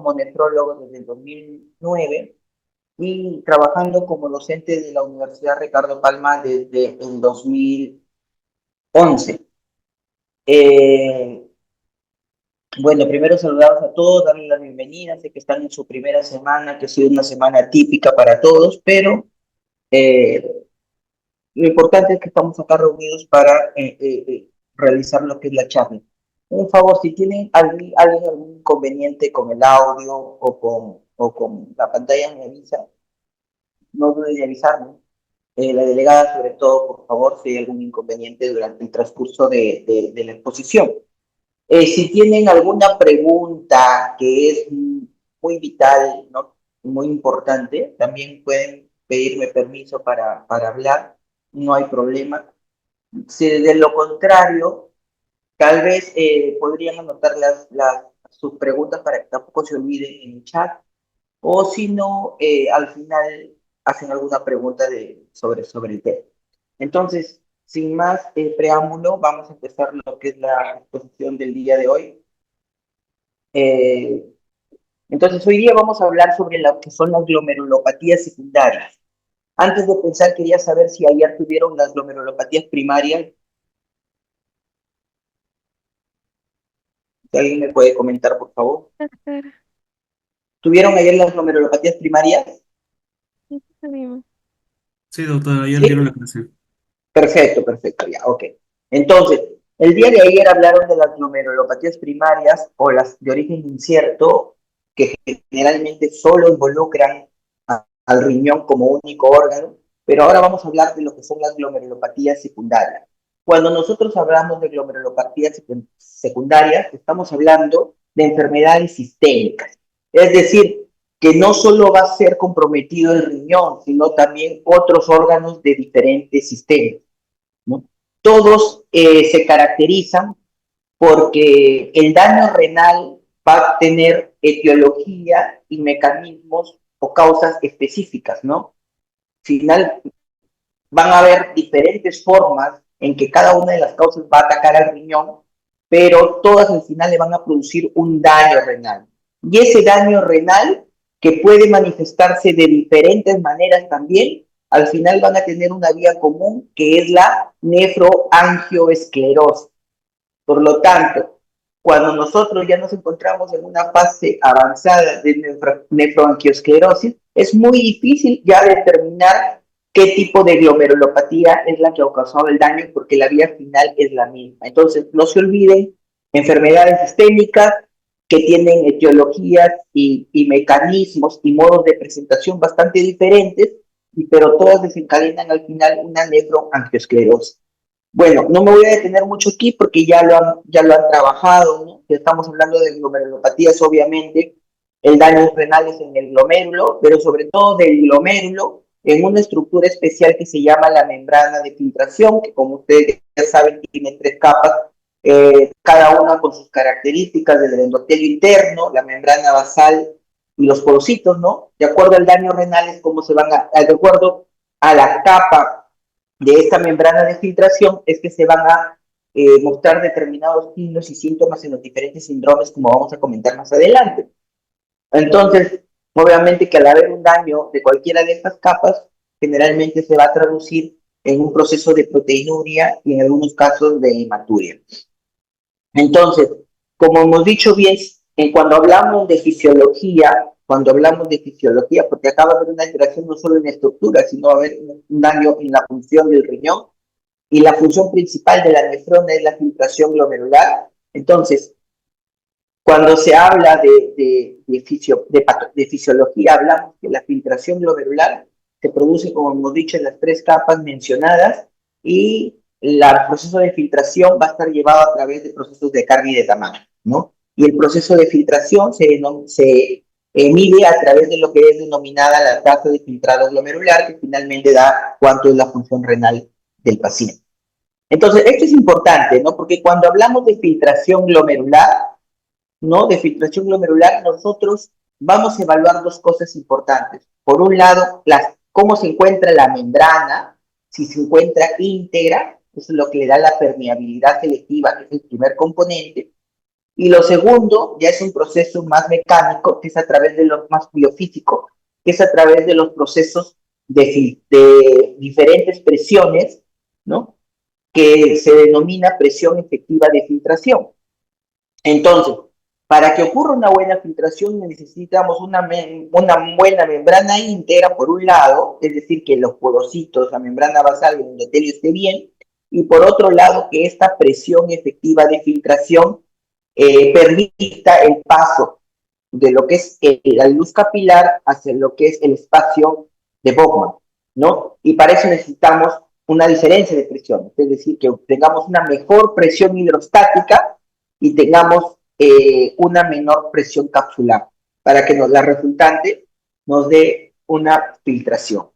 como nefrólogo desde el 2009 y trabajando como docente de la Universidad Ricardo Palma desde el 2011. Eh, bueno, primero saludarlos a todos, darles la bienvenida. Sé que están en su primera semana, que ha sido una semana típica para todos, pero eh, lo importante es que estamos acá reunidos para realizar lo que es la charla. Un favor, si tienen alguien algún inconveniente con el audio o con la pantalla, me avisa, no dude de avisarme. La delegada, sobre todo, por favor, si hay algún inconveniente durante el transcurso de la exposición. Si tienen alguna pregunta que es muy vital, ¿no? Muy importante, también pueden pedirme permiso para hablar, no hay problema. Si de lo contrario, tal vez podrían anotar sus preguntas para que tampoco se olviden en el chat, o si no, al final hacen alguna pregunta sobre el tema. Entonces, sin más preámbulo, vamos a empezar lo que es la exposición del día de hoy. Eh, entonces, hoy día vamos a hablar sobre lo que son las glomerulopatías secundarias. Antes de pensar, quería saber si ayer tuvieron las glomerulopatías primarias. Si alguien me puede comentar, por favor. Doctor, ¿Tuvieron ayer las glomerulopatías primarias? sí, sabemos. Sí, doctor, ayer dieron la Sí. clase. Perfecto, perfecto, ya, ok. Entonces, el día de ayer hablaron de las glomerulopatías primarias o las de origen incierto, que generalmente solo involucran al riñón como único órgano, pero ahora vamos a hablar de lo que son las glomerulopatías secundarias. Cuando nosotros hablamos de glomerulopatías secundarias, estamos hablando de enfermedades sistémicas. Es decir, que no solo va a ser comprometido el riñón, sino también otros órganos de diferentes sistemas, ¿no? Todos se caracterizan porque el daño renal va a tener etiología y mecanismos o causas específicas, ¿no? Al final van a haber diferentes formas en que cada una de las causas va a atacar al riñón, pero todas al final le van a producir un daño renal. Y ese daño renal, que puede manifestarse de diferentes maneras también, al final van a tener una vía común que es la nefroangioesclerosis. Por lo tanto, cuando nosotros ya nos encontramos en una fase avanzada de nefroangiosclerosis, es muy difícil ya determinar qué tipo de glomerulopatía es la que ha causado el daño, porque la vía final es la misma. Entonces, no se olviden, enfermedades sistémicas que tienen etiologías y mecanismos y modos de presentación bastante diferentes, pero todas desencadenan al final una nefroangiosclerosis. Bueno, no me voy a detener mucho aquí porque ya lo han trabajado, ¿no? Estamos hablando de glomerulopatías, obviamente, el daño renal es en el glomérulo, pero sobre todo del glomérulo en una estructura especial que se llama la membrana de filtración, que como ustedes ya saben tiene tres capas, cada una con sus características del endotelio interno, la membrana basal y los porocitos, ¿no? De acuerdo al daño renal es cómo se van de acuerdo a la capa de esta membrana de filtración es que se van a mostrar determinados signos y síntomas en los diferentes síndromes, como vamos a comentar más adelante. Entonces, obviamente que al haber un daño de cualquiera de estas capas, generalmente se va a traducir en un proceso de proteinuria y en algunos casos de hematuria. Entonces, como hemos dicho bien, cuando hablamos de fisiología, porque acaba de haber una alteración no solo en la estructura, sino va a haber un daño en la función del riñón, y la función principal de la nefrona es la filtración glomerular. Entonces, cuando se habla de fisiología, hablamos que la filtración glomerular se produce, como hemos dicho, en las tres capas mencionadas y el proceso de filtración va a estar llevado a través de procesos de carga y de tamaño, ¿no? Y el proceso de filtración se mide a través de lo que es denominada la tasa de filtrado glomerular, que finalmente da cuánto es la función renal del paciente. Entonces, esto es importante, ¿no? Porque cuando hablamos de filtración glomerular, ¿no? De filtración glomerular, nosotros vamos a evaluar dos cosas importantes. Por un lado, cómo se encuentra la membrana, si se encuentra íntegra, eso es lo que le da la permeabilidad selectiva, que es el primer componente. Y lo segundo ya es un proceso más mecánico, que es a través de lo más biofísico, que es a través de los procesos de diferentes presiones, ¿no? Que se denomina presión efectiva de filtración. Entonces, para que ocurra una buena filtración necesitamos una buena membrana íntegra por un lado, es decir, que los porocitos, la membrana basal del endotelio esté bien, y por otro lado que esta presión efectiva de filtración permita el paso de lo que es la luz capilar hacia lo que es el espacio de Bowman, ¿no? Y para eso necesitamos una diferencia de presión, es decir, que tengamos una mejor presión hidrostática y tengamos una menor presión capsular, para que la resultante nos dé una filtración.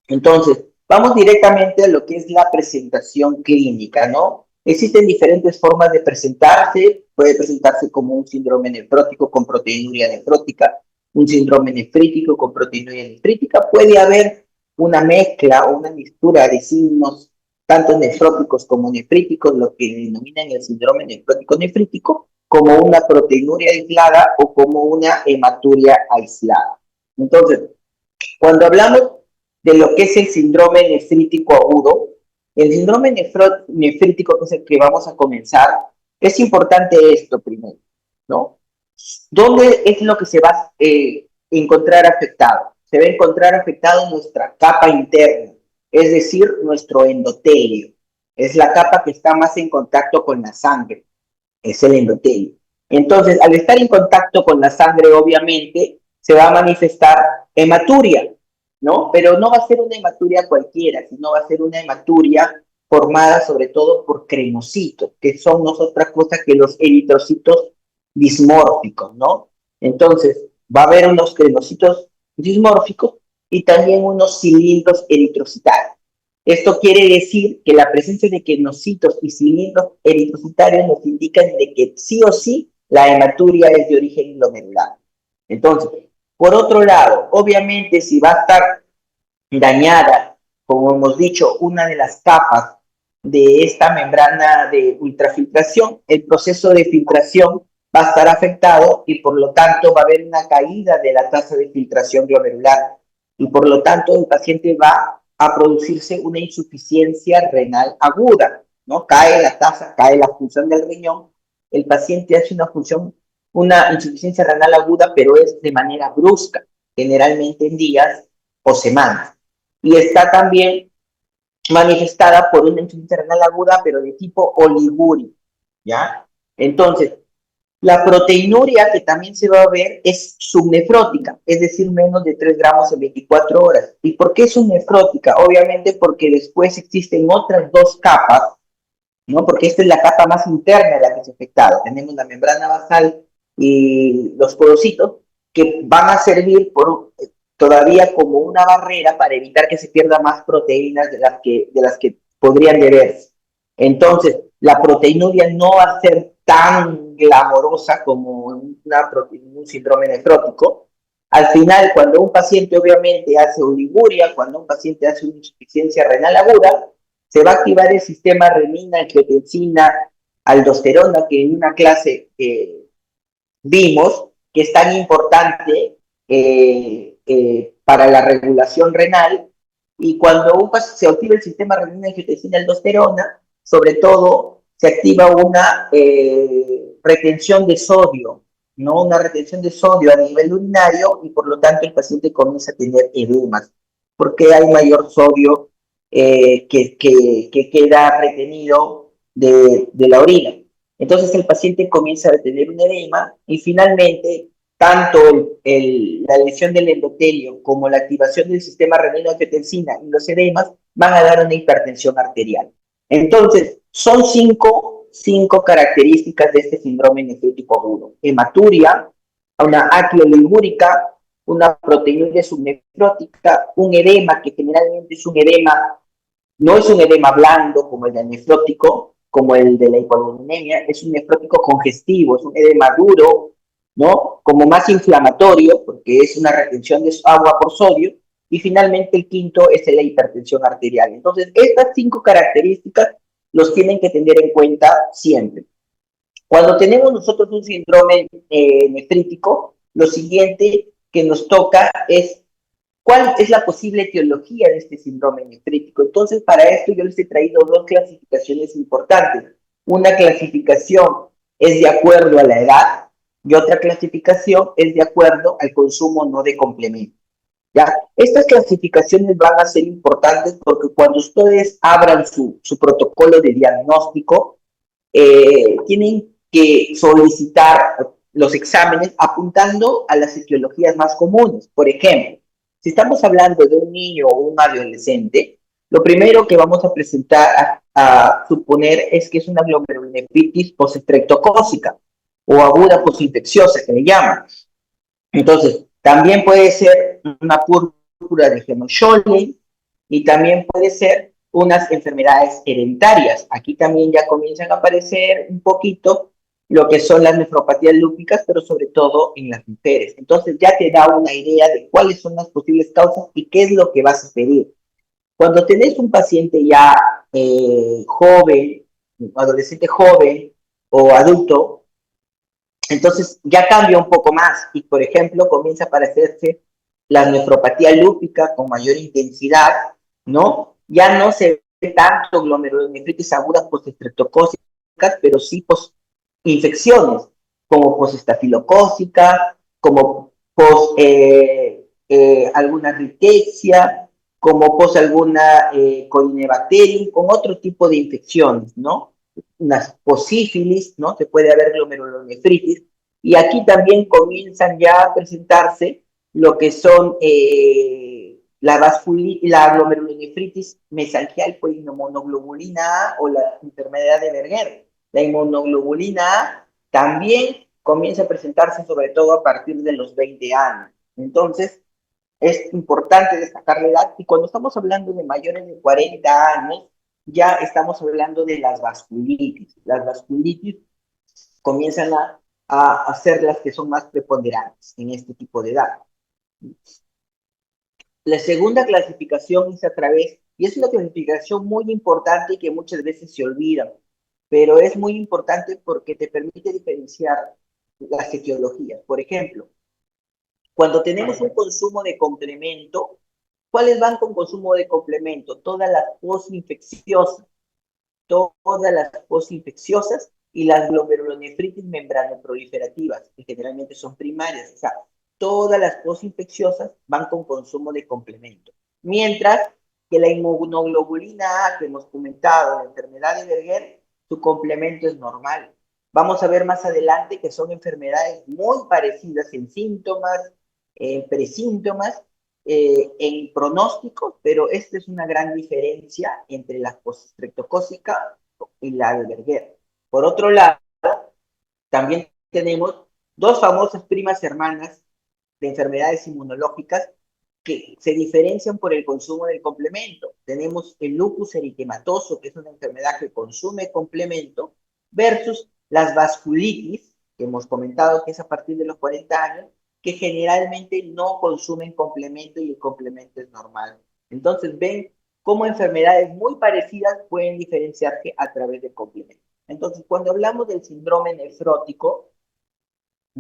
Entonces, vamos directamente a lo que es la presentación clínica, ¿no? Existen diferentes formas de presentarse. Puede presentarse como un síndrome nefrótico con proteinuria nefrótica, un síndrome nefrítico con proteinuria nefrítica. Puede haber una mezcla o una mixtura de signos, tanto nefróticos como nefríticos, lo que denominan el síndrome nefrótico nefrítico, como una proteinuria aislada o como una hematuria aislada. Entonces, cuando hablamos de lo que es el síndrome nefrítico agudo, el síndrome nefrítico, que es el que vamos a comenzar, es importante esto primero, ¿no? ¿Dónde es lo que se va a encontrar afectado? Se va a encontrar afectado nuestra capa interna, es decir, nuestro endotelio. Es la capa que está más en contacto con la sangre, es el endotelio. Entonces, al estar en contacto con la sangre, obviamente, se va a manifestar hematuria, ¿no? Pero no va a ser una hematuria cualquiera, sino va a ser una hematuria formada sobre todo por cremocitos, que son no otra cosa que los eritrocitos dismórficos, ¿no? Entonces, va a haber unos cremocitos dismórficos y también unos cilindros eritrocitarios. Esto quiere decir que la presencia de quenocitos y cilindros eritrocitarios nos indican de que sí o sí la hematuria es de origen glomerular. Entonces, por otro lado, obviamente si va a estar dañada, como hemos dicho, una de las capas de esta membrana de ultrafiltración, el proceso de filtración va a estar afectado y por lo tanto va a haber una caída de la tasa de filtración glomerular y por lo tanto el paciente va a producirse una insuficiencia renal aguda, ¿no? Cae la tasa, cae la función del riñón, el paciente hace una insuficiencia renal aguda, pero es de manera brusca, generalmente en días o semanas. Y está también manifestada por una insuficiencia renal aguda, pero de tipo oliguria, ¿ya? Entonces, la proteinuria que también se va a ver es subnefrótica, es decir, menos de 3 gramos en 24 horas. ¿Y por qué subnefrótica? Obviamente porque después existen otras dos capas, ¿no? Porque esta es la capa más interna de la que se ha afectado. Tenemos la membrana basal y los porocitos que van a servir todavía como una barrera para evitar que se pierda más proteínas de las que podrían deberse. Entonces, la proteinuria no va a ser tan glamorosa como un síndrome nefrótico. Al final, cuando un paciente obviamente hace oliguria, cuando un paciente hace una insuficiencia renal aguda, se va a activar el sistema renina, angiotensina, aldosterona, que en una clase vimos que es tan importante para la regulación renal. Y cuando se activa el sistema renina, angiotensina, aldosterona, sobre todo se activa una retención de sodio, ¿no? Una retención de sodio a nivel urinario y por lo tanto el paciente comienza a tener edemas, porque hay mayor sodio que queda retenido de la orina. Entonces el paciente comienza a tener un edema y finalmente tanto la lesión del endotelio como la activación del sistema renina-angiotensina y los edemas van a dar una hipertensión arterial. Entonces, son cinco características de este síndrome nefrítico agudo: hematuria, una aclioligúrica, una proteinuria subnefrótica, un edema que generalmente es un edema, no es un edema blando como el del nefrótico, como el de la hipoalbuminemia, es un nefrótico congestivo, es un edema duro, ¿no? Como más inflamatorio, porque es una retención de agua por sodio, y finalmente el quinto es la hipertensión arterial. Entonces, estas 5 características los tienen que tener en cuenta siempre. Cuando tenemos nosotros un síndrome nefrítico, lo siguiente que nos toca es cuál es la posible etiología de este síndrome nefrítico. Entonces, para esto yo les he traído dos clasificaciones importantes. Una clasificación es de acuerdo a la edad y otra clasificación es de acuerdo al consumo no de complementos. ¿Ya? Estas clasificaciones van a ser importantes porque cuando ustedes abran su protocolo de diagnóstico, tienen que solicitar los exámenes apuntando a las etiologías más comunes. Por ejemplo, si estamos hablando de un niño o un adolescente, lo primero que vamos a presentar a suponer es que es una glomerulonefritis postestreptocócica o aguda postinfecciosa, que le llaman. Entonces, también puede ser una púrpura de Henoch-Schönlein y también puede ser unas enfermedades hereditarias. Aquí también ya comienzan a aparecer un poquito lo que son las nefropatías lúpicas, pero sobre todo en las mujeres. Entonces ya te da una idea de cuáles son las posibles causas y qué es lo que vas a pedir. Cuando tenés un paciente ya joven, adolescente joven o adulto, entonces ya cambia un poco más y, por ejemplo, comienza a aparecerse la nefropatía lúpica con mayor intensidad, ¿no? Ya no se ve tanto glomerulonefritis agudas postestreptocócicas, pero sí infecciones como postestafilocócica, como alguna rickettsia, como alguna corinebacterium, con otro tipo de infecciones, ¿no? Unas posífilis, ¿no? Se puede haber glomerulonefritis, y aquí también comienzan ya a presentarse lo que son la glomerulonefritis mesangial por inmunoglobulina A o la enfermedad de Berger. La inmunoglobulina A también comienza a presentarse sobre todo a partir de los 20 años. Entonces, es importante destacar la edad y cuando estamos hablando de mayores de 40 años, ya estamos hablando de las vasculitis. Las vasculitis comienzan a ser las que son más preponderantes en este tipo de edad. La segunda clasificación es a través, y es una clasificación muy importante que muchas veces se olvida, pero es muy importante porque te permite diferenciar las etiologías. Por ejemplo, cuando tenemos un consumo de complemento, ¿cuáles van con consumo de complemento? Todas las posinfecciosas, y las glomerulonefritis membranoproliferativas, que generalmente son primarias. O sea, todas las posinfecciosas van con consumo de complemento. Mientras que la inmunoglobulina A que hemos comentado, la enfermedad de Berger, su complemento es normal. Vamos a ver más adelante que son enfermedades muy parecidas en síntomas, en presíntomas, en pronóstico, pero esta es una gran diferencia entre la postestreptocócica y la de Berger. Por otro lado, también tenemos dos famosas primas hermanas de enfermedades inmunológicas que se diferencian por el consumo del complemento. Tenemos el lupus eritematoso, que es una enfermedad que consume complemento, versus las vasculitis, que hemos comentado que es a partir de los 40 años, que generalmente no consumen complemento y el complemento es normal. Entonces ven cómo enfermedades muy parecidas pueden diferenciarse a través del complemento. Entonces, cuando hablamos del síndrome nefrótico,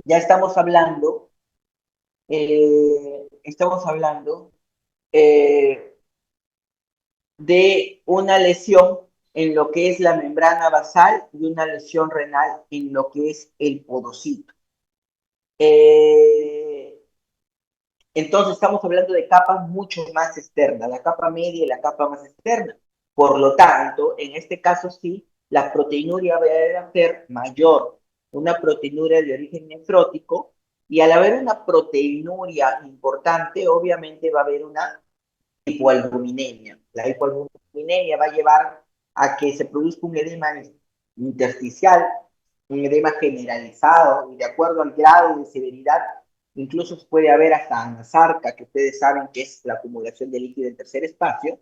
ya estamos hablando eh, de una lesión en lo que es la membrana basal y una lesión renal en lo que es el podocito. Entonces estamos hablando de capas mucho más externas, la capa media y la capa más externa. Por lo tanto, en este caso sí, la proteinuria va a ser mayor, una proteinuria de origen nefrótico, y al haber una proteinuria importante, obviamente va a haber una hipoalbuminemia. La hipoalbuminemia va a llevar a que se produzca un edema intersticial, un edema generalizado, y de acuerdo al grado de severidad, incluso puede haber hasta anasarca, que ustedes saben que es la acumulación de líquido en tercer espacio.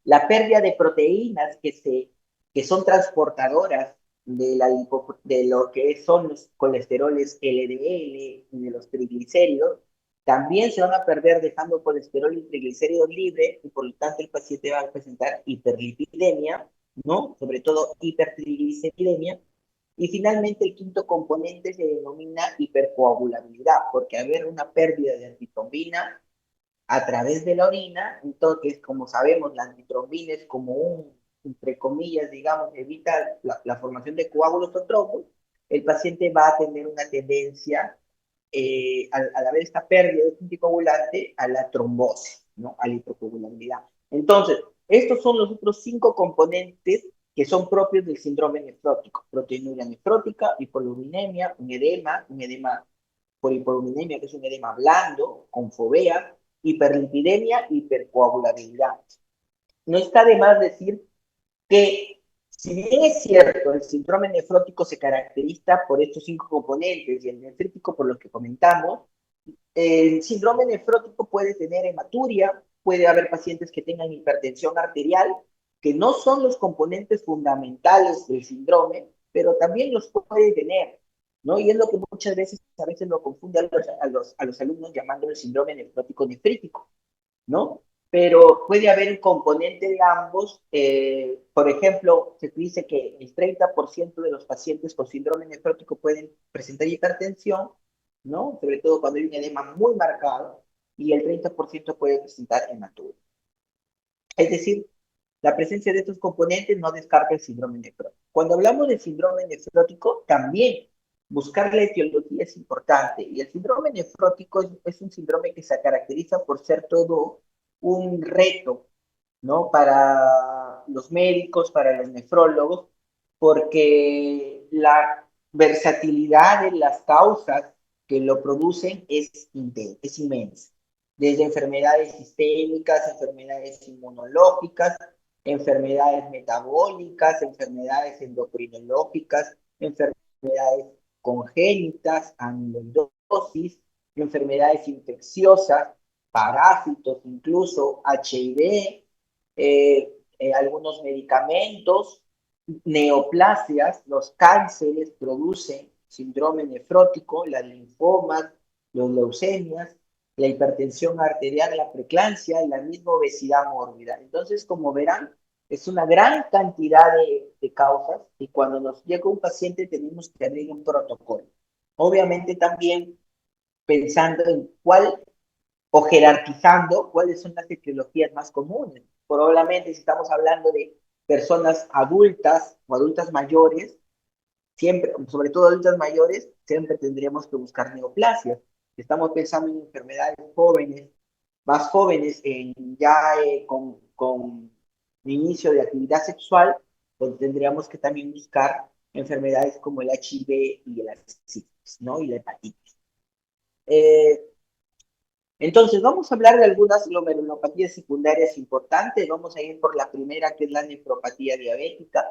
La pérdida de proteínas que son transportadoras de lo que son los colesteroles LDL y de los triglicéridos, también se van a perder dejando colesterol y triglicéridos libres y por lo tanto el paciente va a presentar hiperlipidemia, ¿no? Sobre todo hipertrigliceridemia Y finalmente el quinto componente se denomina hipercoagulabilidad, porque al haber una pérdida de antitrombina a través de la orina, entonces, como sabemos, la antitrombina es como entre comillas, digamos, evita la formación de coágulos o trombos, el paciente va a tener una tendencia, al haber esta pérdida de este anticoagulante, a la trombosis, ¿no? A la hipercoagulabilidad. Entonces, estos son los otros cinco componentes que son propios del síndrome nefrótico: proteinuria nefrótica, hipoluminemia, un edema por hipoluminemia, que es un edema blando, con fovea, hiperlipidemia, hipercoagulabilidad. No está de más decir que, si bien es cierto, el síndrome nefrótico se caracteriza por estos cinco componentes y el nefrítico por lo que comentamos, el síndrome nefrótico puede tener hematuria, puede haber pacientes que tengan hipertensión arterial, que no son los componentes fundamentales del síndrome, pero también los puede tener, ¿no? Y es lo que muchas veces, a veces lo confunde a los alumnos llamando el síndrome nefrótico nefrítico, ¿no? Pero puede haber un componente de ambos. Por ejemplo, se dice que el 30% de los pacientes con síndrome nefrótico pueden presentar hipertensión, ¿no? Sobre todo cuando hay un edema muy marcado, y el 30% puede presentar hematuria. Es decir, la presencia de estos componentes no descarta el síndrome nefrótico. Cuando hablamos de síndrome nefrótico, también buscar la etiología es importante. Y el síndrome nefrótico es un síndrome que se caracteriza por ser todo un reto, ¿no? Para los médicos, para los nefrólogos, porque la versatilidad de las causas que lo producen es inmensa. Desde enfermedades sistémicas, enfermedades inmunológicas, enfermedades metabólicas, enfermedades endocrinológicas, enfermedades congénitas, amiloidosis, enfermedades infecciosas, parásitos, incluso HIV, algunos medicamentos, neoplasias. Los cánceres producen síndrome nefrótico, las linfomas, los leucemias, la hipertensión arterial, la preeclampsia y la misma obesidad mórbida. Entonces, como verán, es una gran cantidad de causas, y cuando nos llega un paciente tenemos que abrir un protocolo. Obviamente también pensando en cuál, o jerarquizando cuáles son las etiologías más comunes. Probablemente, si estamos hablando de personas adultas o adultas mayores, siempre, sobre todo adultas mayores, siempre tendríamos que buscar neoplasias. Si estamos pensando en enfermedades jóvenes, más jóvenes, ya con inicio de actividad sexual, pues tendríamos que también buscar enfermedades como el HIV y la sífilis, ¿no? Y la hepatitis. Eh, entonces, vamos a hablar de algunas glomerulopatías secundarias importantes. Vamos a ir por la primera, que es la nefropatía diabética.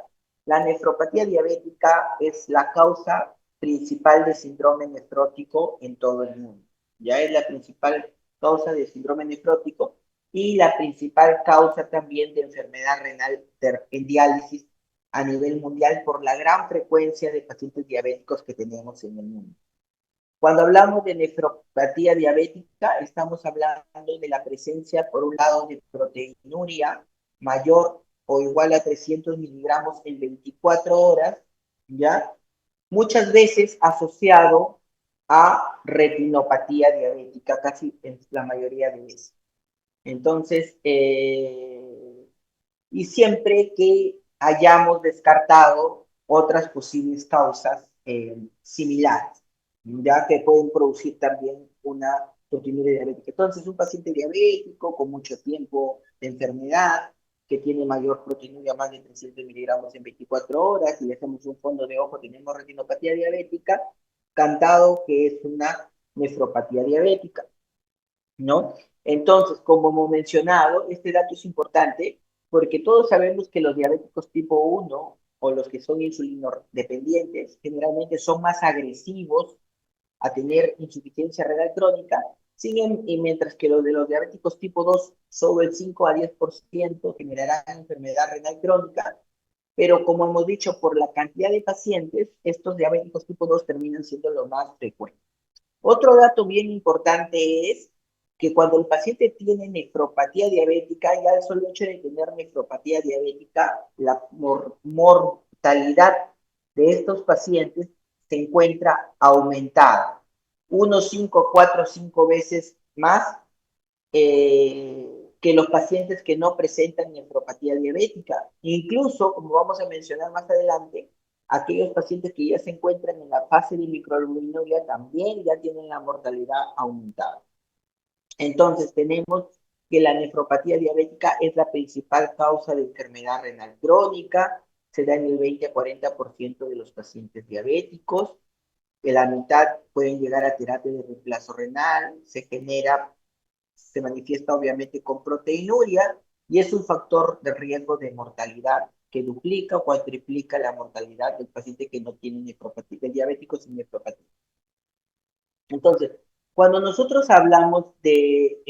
La nefropatía diabética es la causa principal de síndrome nefrótico en todo el mundo. Ya es la principal causa de síndrome nefrótico y la principal causa también de enfermedad renal en diálisis a nivel mundial, por la gran frecuencia de pacientes diabéticos que tenemos en el mundo. Cuando hablamos de nefropatía diabética, estamos hablando de la presencia, por un lado, de proteinuria mayor o igual a 300 miligramos en 24 horas, ¿ya? Muchas veces asociado a retinopatía diabética, casi en la mayoría de veces. Entonces, y siempre que hayamos descartado otras posibles causas similares, ya que pueden producir también una proteinuria diabética. Entonces, un paciente diabético con mucho tiempo de enfermedad, que tiene mayor proteinuria, más de 300 miligramos en 24 horas, y le hacemos un fondo de ojo, tenemos retinopatía diabética, cantado que es una nefropatía diabética, ¿no? Entonces, como hemos mencionado, este dato es importante porque todos sabemos que los diabéticos tipo 1 o los que son insulinodependientes generalmente son más agresivos a tener insuficiencia renal crónica, y mientras que los de los diabéticos tipo 2, solo el 5 a 10% generarán enfermedad renal crónica, pero como hemos dicho, por la cantidad de pacientes, estos diabéticos tipo 2 terminan siendo los más frecuentes. Otro dato bien importante es que cuando el paciente tiene nefropatía diabética, ya el solo hecho de tener nefropatía diabética, la mortalidad de estos pacientes se encuentra aumentada, 4, 5 veces más que los pacientes que no presentan nefropatía diabética. Incluso, como vamos a mencionar más adelante, aquellos pacientes que ya se encuentran en la fase de microalbuminuria también ya tienen la mortalidad aumentada. Entonces, tenemos que la nefropatía diabética es la principal causa de enfermedad renal crónica, se da en el 20 a 40% de los pacientes diabéticos, que la mitad pueden llegar a terapia de reemplazo renal, se manifiesta obviamente con proteinuria y es un factor de riesgo de mortalidad que duplica o cuatriplica la mortalidad del paciente que no tiene nefropatía, del diabético sin nefropatía. Entonces, cuando nosotros hablamos de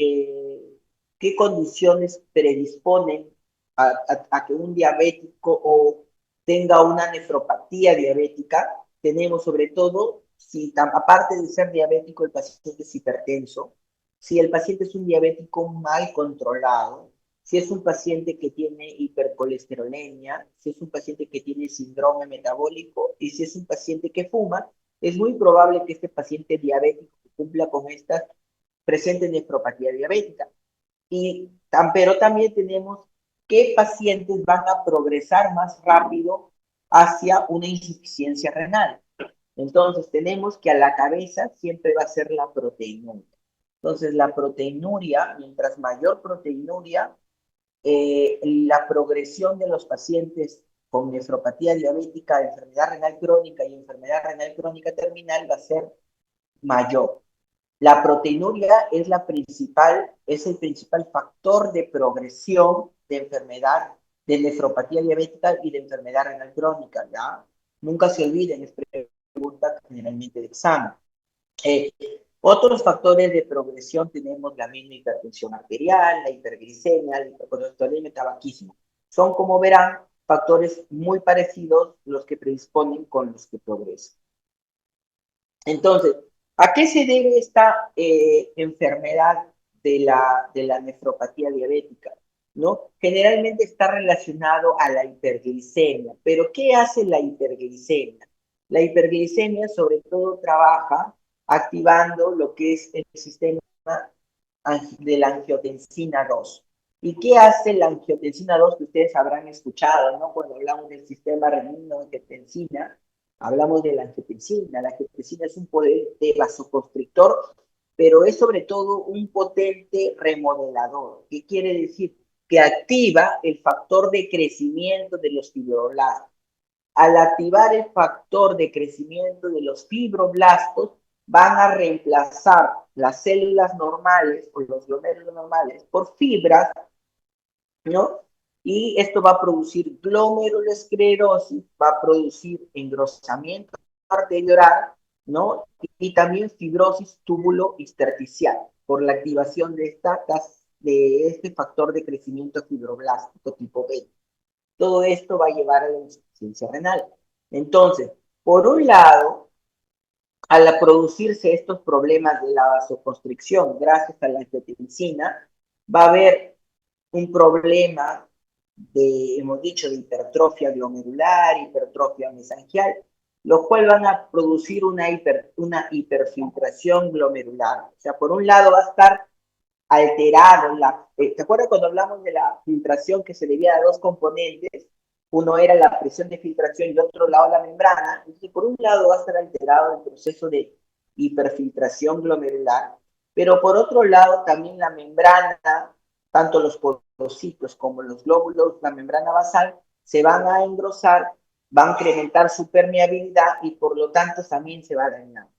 qué condiciones predisponen a que un diabético o tenga una nefropatía diabética, tenemos sobre todo, si aparte de ser diabético, el paciente es hipertenso, si el paciente es un diabético mal controlado, si es un paciente que tiene hipercolesterolemia, si es un paciente que tiene síndrome metabólico y si es un paciente que fuma, es muy probable que este paciente diabético que cumpla con estas presente nefropatía diabética. Pero también tenemos qué pacientes van a progresar más rápido hacia una insuficiencia renal. Entonces tenemos que a la cabeza siempre va a ser la proteinuria. Entonces la proteinuria, mientras mayor proteinuria, la progresión de los pacientes con nefropatía diabética, enfermedad renal crónica y enfermedad renal crónica terminal va a ser mayor. La proteinuria es el principal factor de progresión de enfermedad, de nefropatía diabética y de enfermedad renal crónica, ¿ya? Nunca se olviden, es pregunta generalmente de examen. Eh, Otros factores de progresión tenemos la misma hipertensión arterial, la hiperglicemia, la hipercolesterolemia, el tabaquismo. Son, como verán, factores muy parecidos los que predisponen con los que progresan. Entonces, ¿a qué se debe esta enfermedad de la nefropatía diabética? ¿No? Generalmente está relacionado a la hiperglicemia, pero ¿qué hace la hiperglicemia? La hiperglicemia sobre todo trabaja activando lo que es el sistema de la angiotensina 2. ¿Y qué hace la angiotensina 2 que ustedes habrán escuchado, ¿no? Cuando hablamos del sistema renino-angiotensina, hablamos de la angiotensina. La angiotensina es un potente vasoconstrictor, pero es sobre todo un potente remodelador. ¿Qué quiere decir? Que activa el factor de crecimiento de los fibroblastos. Al activar el factor de crecimiento de los fibroblastos, van a reemplazar las células normales o los glomérulos normales por fibras, ¿no? Y esto va a producir glomerulosclerosis, va a producir engrosamiento arterial, ¿no? Y también fibrosis túbulo intersticial por la activación de este factor de crecimiento fibroblástico tipo B. Todo esto va a llevar a la insuficiencia renal. Entonces, por un lado, al producirse estos problemas de la vasoconstricción gracias a la angiotensina, va a haber un problema hemos dicho, de hipertrofia glomerular, hipertrofia mesangial, los cuales van a producir una hiperfiltración glomerular. O sea, por un lado va a estar alterado. ¿Te acuerdas cuando hablamos de la filtración que se debía a dos componentes? Uno era la presión de filtración y el otro lado la membrana. Entonces, por un lado va a estar alterado el proceso de hiperfiltración glomerular, pero por otro lado también la membrana, tanto los porocitos como los glóbulos, la membrana basal, se van a engrosar, van a incrementar su permeabilidad y por lo tanto también se va a dañar.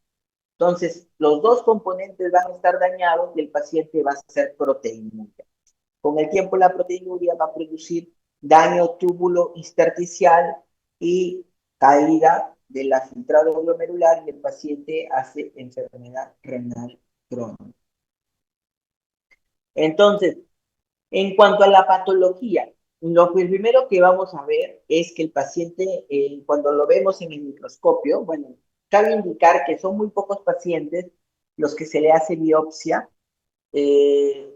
Entonces, los dos componentes van a estar dañados y el paciente va a ser proteinuria. Con el tiempo, la proteinuria va a producir daño túbulo intersticial y caída de la filtrado glomerular y el paciente hace enfermedad renal crónica. Entonces, en cuanto a la patología, lo primero que vamos a ver es que el paciente, cuando lo vemos en el microscopio, bueno, cabe indicar que son muy pocos pacientes los que se le hace biopsia.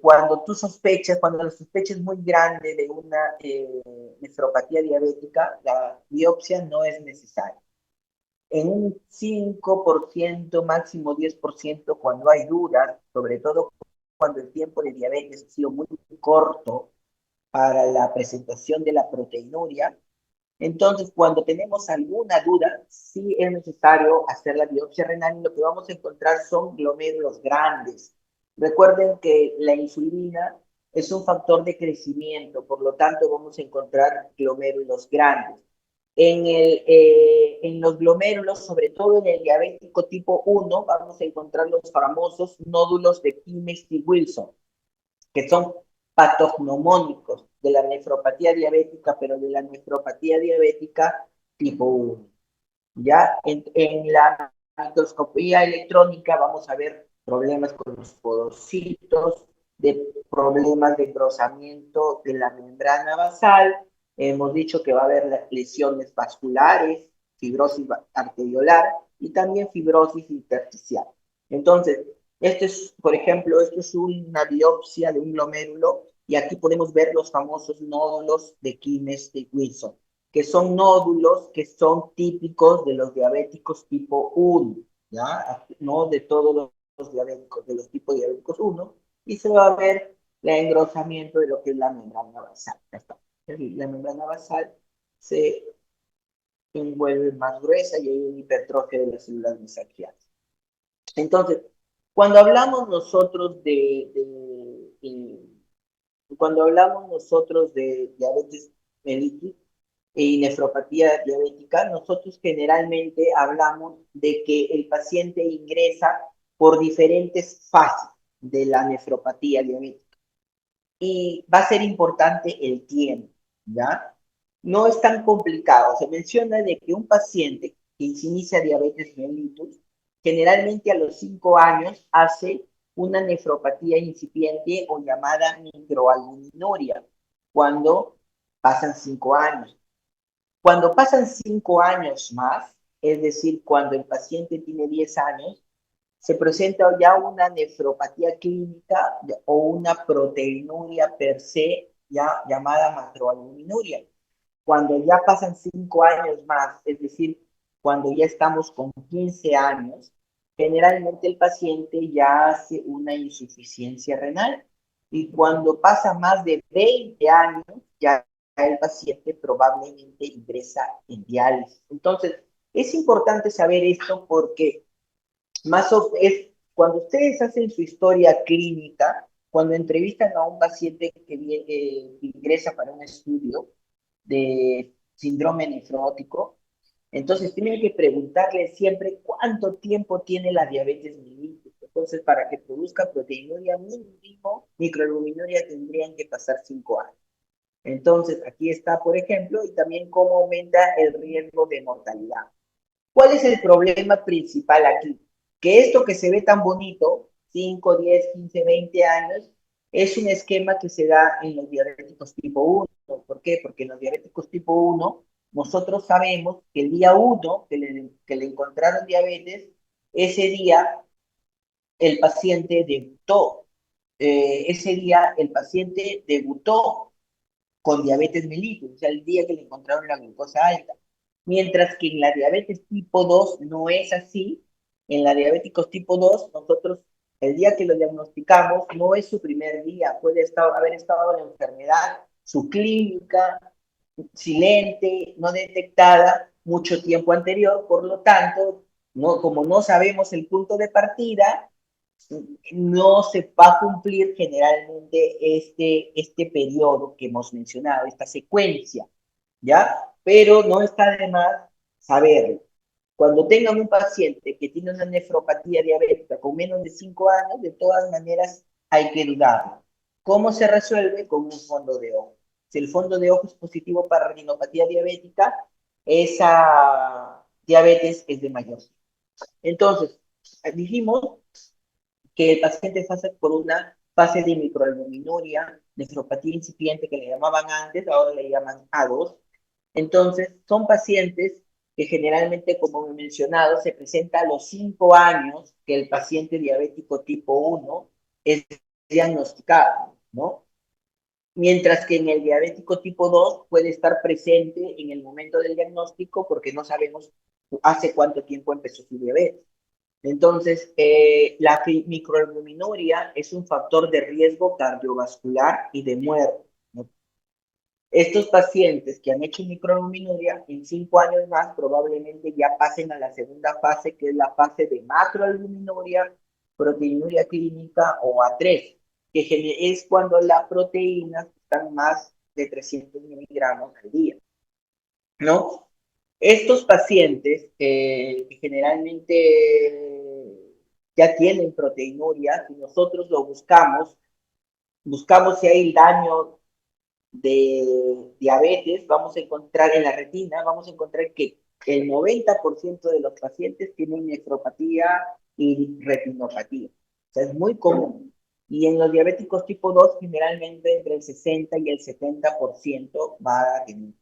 Cuando la sospecha es muy grande de una nefropatía diabética, la biopsia no es necesaria. en un 5%, máximo 10% cuando hay dudas, sobre todo cuando el tiempo de diabetes ha sido muy corto para la presentación de la proteinuria. Entonces, cuando tenemos alguna duda, sí es necesario hacer la biopsia renal y lo que vamos a encontrar son glomérulos grandes. Recuerden que la insulina es un factor de crecimiento, por lo tanto vamos a encontrar glomérulos grandes. En los glomérulos, sobre todo en el diabético tipo 1, vamos a encontrar los famosos nódulos de Kimes y Wilson, que son patognomónicos de la nefropatía diabética, pero de la nefropatía diabética tipo 1. Ya en la microscopía electrónica vamos a ver problemas con los podocitos, de problemas de engrosamiento de la membrana basal. Hemos dicho que va a haber lesiones vasculares, fibrosis arteriolar y también fibrosis intersticial. Entonces, esto es, por ejemplo, esto es una biopsia de un glomérulo y aquí podemos ver los famosos nódulos de Kimes de Wilson, que son nódulos que son típicos de los diabéticos tipo 1, ¿ya? No de todos los diabéticos, de los tipos diabéticos 1, y se va a ver el engrosamiento de lo que es la membrana basal. La membrana basal se envuelve más gruesa y hay una hipertrofia de las células mesangiales. Entonces, cuando hablamos nosotros cuando hablamos nosotros de diabetes mellitus y nefropatía diabética, nosotros generalmente hablamos de que el paciente ingresa por diferentes fases de la nefropatía diabética y va a ser importante el tiempo, ¿ya? No es tan complicado. Se menciona de que un paciente que se inicia diabetes mellitus, generalmente a los 5 años hace una nefropatía incipiente o llamada microalbuminuria, cuando pasan 5 años. Cuando pasan 5 años más, es decir, cuando el paciente tiene 10 años, se presenta ya una nefropatía clínica o una proteinuria per se, ya llamada macroalbuminuria. Cuando ya pasan 5 años más, es decir, cuando ya estamos con 15 años, generalmente el paciente ya hace una insuficiencia renal. Y cuando pasa más de 20 años, ya el paciente probablemente ingresa en diálisis. Entonces, es importante saber esto porque cuando ustedes hacen su historia clínica, cuando entrevistan a un paciente que ingresa para un estudio de síndrome nefrótico, entonces tienen que preguntarle siempre cuánto tiempo tiene la diabetes mellitus. Entonces, para que produzca proteinuria mínimo, microalbuminuria tendrían que pasar 5 años. Entonces, aquí está, por ejemplo, y también cómo aumenta el riesgo de mortalidad. ¿Cuál es el problema principal aquí? Que esto que se ve tan bonito, 5, 10, 15, 20 años, es un esquema que se da en los diabéticos tipo 1. ¿Por qué? Porque en los diabéticos tipo 1, nosotros sabemos que el día 1 que le encontraron diabetes, ese día el paciente debutó. Ese día el paciente debutó con diabetes mellitus, o sea, el día que le encontraron la glucosa alta. Mientras que en la diabetes tipo 2 no es así. En la diabéticos tipo 2 nosotros, el día que lo diagnosticamos, no es su primer día, puede haber estado en la enfermedad, su clínica, silente, no detectada mucho tiempo anterior, por lo tanto, no, como no sabemos el punto de partida, no se va a cumplir generalmente este periodo que hemos mencionado, esta secuencia, ¿ya? Pero no está de más saberlo. Cuando tengan un paciente que tiene una nefropatía diabética con menos de 5 años, de todas maneras hay que dudarlo. ¿Cómo se resuelve? Con un fondo de ojo. Si el fondo de ojo es positivo para retinopatía diabética, esa diabetes es de mayor. Entonces, dijimos que el paciente pasa por una fase de microalbuminuria, nefropatía incipiente que le llamaban antes, ahora le llaman A2. Entonces, son pacientes que generalmente, como he mencionado, se presenta a los 5 años que el paciente diabético tipo 1 es diagnosticado, ¿no? Mientras que en el diabético tipo 2 puede estar presente en el momento del diagnóstico porque no sabemos hace cuánto tiempo empezó su diabetes. Entonces, la microalbuminuria es un factor de riesgo cardiovascular y de muerte, ¿no? Estos pacientes que han hecho microalbuminuria en 5 años más probablemente ya pasen a la segunda fase, que es la fase de macroalbuminuria, proteinuria clínica o A3, que es cuando las proteínas están más de 300 miligramos al día, ¿no? Estos pacientes que generalmente ya tienen proteinuria, si nosotros lo buscamos si hay daño de diabetes, vamos a encontrar en la retina, vamos a encontrar que el 90% de los pacientes tienen nefropatía y retinopatía. O sea, es muy común. Y en los diabéticos tipo 2 generalmente entre el 60 y el 70% va a tener.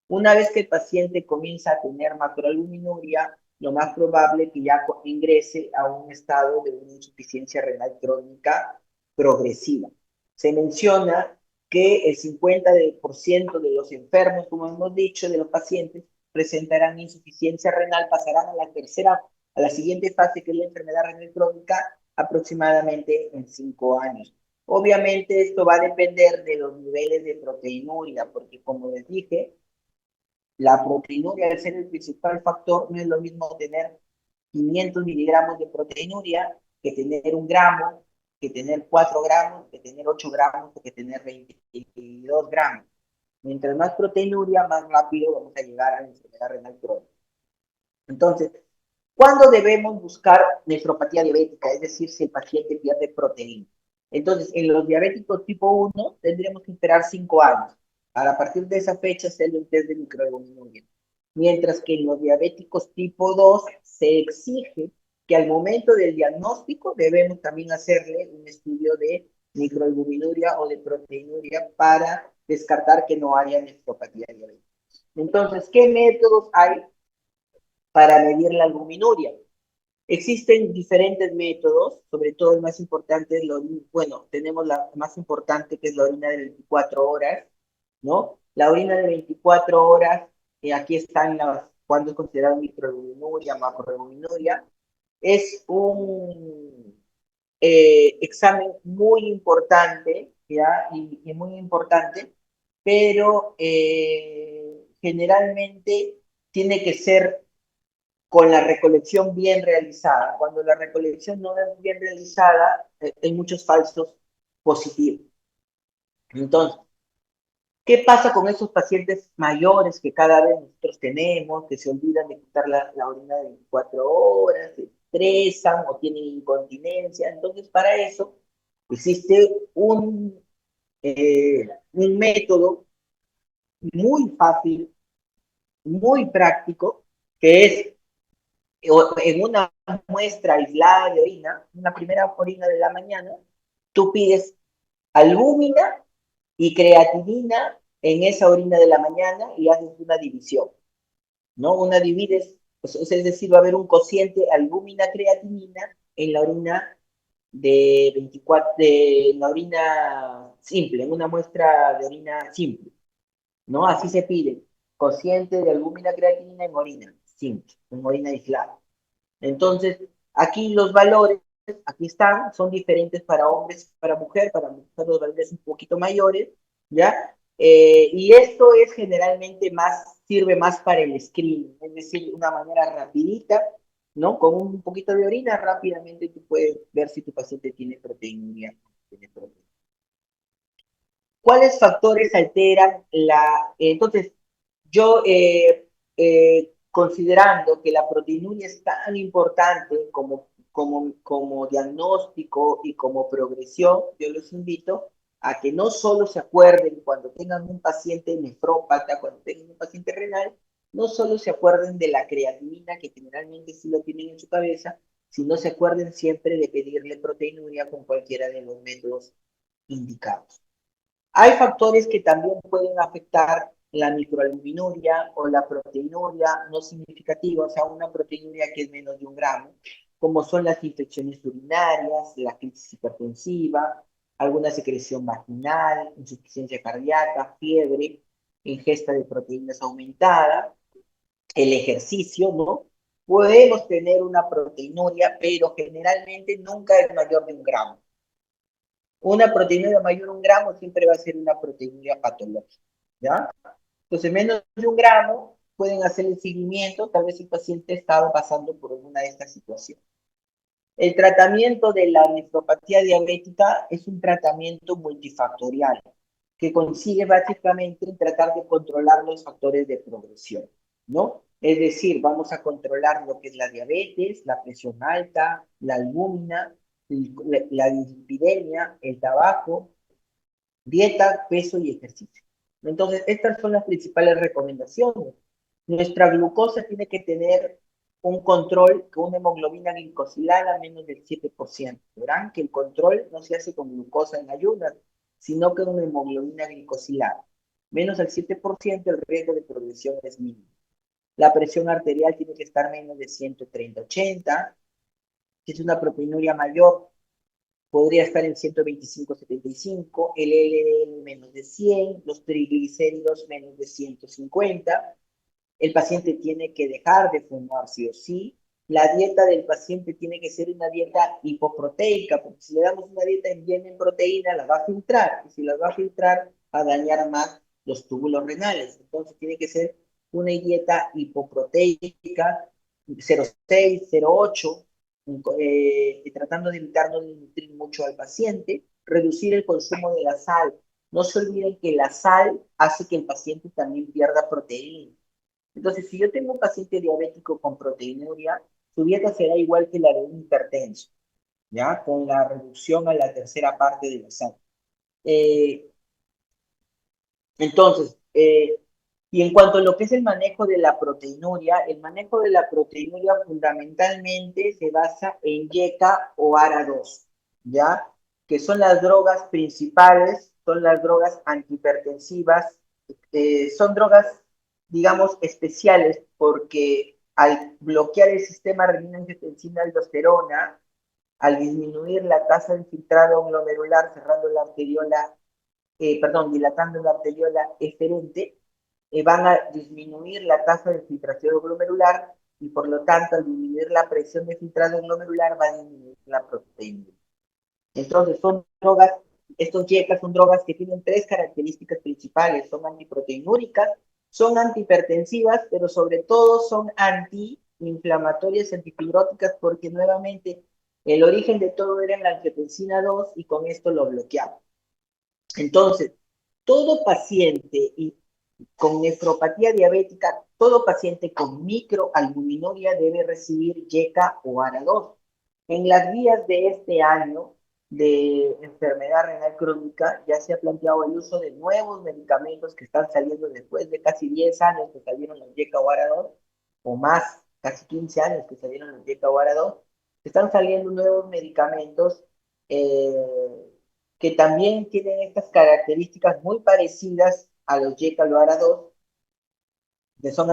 Una vez que el paciente comienza a tener macroalbuminuria, lo más probable es que ya ingrese a un estado de una insuficiencia renal crónica progresiva. Se menciona que el 50% de los enfermos, como hemos dicho, de los pacientes, presentarán insuficiencia renal, pasarán a la siguiente fase, que es la enfermedad renal crónica, aproximadamente en 5 años. Obviamente esto va a depender de los niveles de proteinuria, porque como les dije, la proteinuria, al ser el principal factor, no es lo mismo tener 500 miligramos de proteinuria que tener 1 gramo, que tener 4 gramos, que tener 8 gramos, que tener 22 gramos. Mientras más proteinuria, más rápido vamos a llegar a la enfermedad renal crónica. Entonces, ¿cuándo debemos buscar nefropatía diabética? Es decir, si el paciente pierde proteína. Entonces, en los diabéticos tipo 1 tendremos que esperar 5 años para a partir de esa fecha hacerle un test de microalbuminuria. Mientras que en los diabéticos tipo 2 se exige que al momento del diagnóstico debemos también hacerle un estudio de microalbuminuria o de proteinuria para descartar que no haya nefropatía diabética. Entonces, ¿qué métodos hay para medir la albuminuria? Existen diferentes métodos, sobre todo el más importante es bueno, tenemos la más importante que es la orina de 24 horas, ¿no? La orina de 24 horas, aquí están cuando es considerado microalbuminuria, macroalbuminuria, es un examen muy importante, ¿ya? Y muy importante, pero generalmente tiene que ser con la recolección bien realizada. Cuando la recolección no es bien realizada, hay muchos falsos positivos. Entonces, ¿qué pasa con esos pacientes mayores que cada vez nosotros tenemos, que se olvidan de quitar la orina de 24 horas, se estresan o tienen incontinencia? Entonces, para eso existe un método muy fácil, muy práctico, que es en una muestra aislada de orina, una primera orina de la mañana, tú pides albúmina y creatinina en esa orina de la mañana y haces una división, ¿no? Una divides, pues, es decir, va a haber un cociente albúmina-creatinina en la orina de 24, de la orina simple, en una muestra de orina simple, ¿no? Así se pide, cociente de albúmina-creatinina en orina simple, en orina aislada. Entonces, aquí los valores, aquí están, son diferentes para hombres y para mujeres, para mujeres los valores un poquito mayores, ¿ya? Y esto es generalmente sirve más para el screening, es decir, una manera rapidita, ¿no? Con un poquito de orina, rápidamente tú puedes ver si tu paciente tiene proteinuria. ¿Cuáles factores alteran entonces, yo, considerando que la proteinuria es tan importante como diagnóstico y como progresión, yo los invito a que no solo se acuerden cuando tengan un paciente nefrópata, cuando tengan un paciente renal, no solo se acuerden de la creatinina, que generalmente sí lo tienen en su cabeza, sino se acuerden siempre de pedirle proteinuria con cualquiera de los métodos indicados. Hay factores que también pueden afectar la microalbuminuria o la proteinuria no significativa, o sea, una proteinuria que es menos de 1 gramo, como son las infecciones urinarias, la crisis hipertensiva, alguna secreción vaginal, insuficiencia cardíaca, fiebre, ingesta de proteínas aumentada, el ejercicio, ¿no? Podemos tener una proteinuria, pero generalmente nunca es mayor de 1 gramo. Una proteinuria mayor de 1 gramo siempre va a ser una proteinuria patológica, ¿ya? Entonces, menos de 1 gramo pueden hacer el seguimiento, tal vez el paciente estaba pasando por alguna de estas situaciones. El tratamiento de la nefropatía diabética es un tratamiento multifactorial que consigue básicamente en tratar de controlar los factores de progresión, ¿no? Es decir, vamos a controlar lo que es la diabetes, la presión alta, la albúmina, la dislipidemia, el tabaco, dieta, peso y ejercicio. Entonces, estas son las principales recomendaciones. Nuestra glucosa tiene que tener un control con una hemoglobina glicosilada menos del 7%. Verán que el control no se hace con glucosa en ayunas, sino con una hemoglobina glicosilada. Menos del 7%, el riesgo de progresión es mínimo. La presión arterial tiene que estar menos de 130/80. Si es una proteinuria mayor, podría estar en 125/75, el LDL menos de 100, los triglicéridos menos de 150. El paciente tiene que dejar de fumar sí o sí. La dieta del paciente tiene que ser una dieta hipoproteica, porque si le damos una dieta bien en proteína, la va a filtrar, y si la va a filtrar, va a dañar más los túbulos renales. Entonces tiene que ser una dieta hipoproteica, 0,6, 0,8, tratando de evitar no nutrir mucho al paciente, reducir el consumo de la sal. No se olviden que la sal hace que el paciente también pierda proteína. Entonces, si yo tengo un paciente diabético con proteinuria, su dieta será igual que la de un hipertenso, ¿ya? Con la reducción a la tercera parte de la sal. Eh, entonces, y en cuanto a lo que es el manejo de la proteinuria, el manejo de la proteinuria fundamentalmente se basa en YECA o ARA2, ¿ya? Que son las drogas principales, son las drogas antihipertensivas, son drogas, digamos, especiales porque al bloquear el sistema renina-angiotensina-aldosterona, al disminuir la tasa de filtrado glomerular cerrando la arteriola, dilatando la arteriola eferente, van a disminuir la tasa de filtración glomerular y por lo tanto al disminuir la presión de filtrado glomerular va a disminuir la proteína. Entonces son drogas, estos YECA son drogas que tienen 3 características principales, son antiproteinúricas, son antihipertensivas, pero sobre todo son antiinflamatorias y antifibróticas porque nuevamente el origen de todo era en la angiotensina 2 y con esto lo bloqueamos. Entonces, todo paciente con nefropatía diabética, todo paciente con microalbuminuria debe recibir YECA o ARA2. En las guías de este año de enfermedad renal crónica ya se ha planteado el uso de nuevos medicamentos que están saliendo después de casi 10 años que salieron los YECA o ARA2, o más, casi 15 años que salieron los YECA o ARA2, están saliendo nuevos medicamentos que también tienen estas características muy parecidas a los YECA o ARA2, que son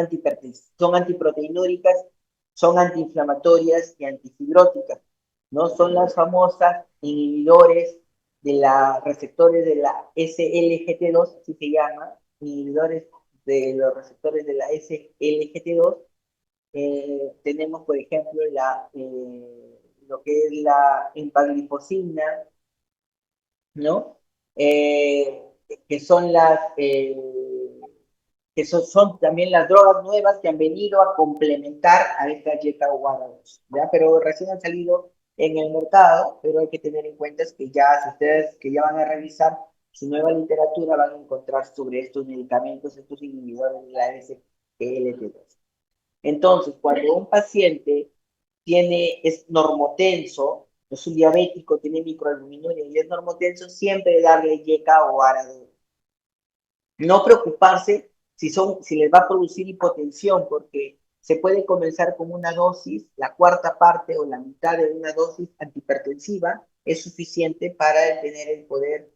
son antiproteinúricas, son antiinflamatorias y antifibróticas, ¿no? Son las famosas inhibidores de la receptores de la SLGT2, así se llama, inhibidores de los receptores de la SLGT2. Tenemos, por ejemplo, lo que es la empaglifosina, ¿no? Eh, que son son también las drogas nuevas que han venido a complementar a esta YECA-2, ¿ya? Pero recién han salido en el mercado, pero hay que tener en cuenta es que ya, si ustedes que ya van a revisar su nueva literatura, van a encontrar sobre estos medicamentos, estos inhibidores de la SGLT2. Entonces, cuando un paciente es normotenso, es un diabético, tiene microalbuminuria y es normotenso, siempre darle YECA o ARA2. No preocuparse si les va a producir hipotensión, porque se puede comenzar con una dosis, la cuarta parte o la mitad de una dosis antihipertensiva es suficiente para tener el poder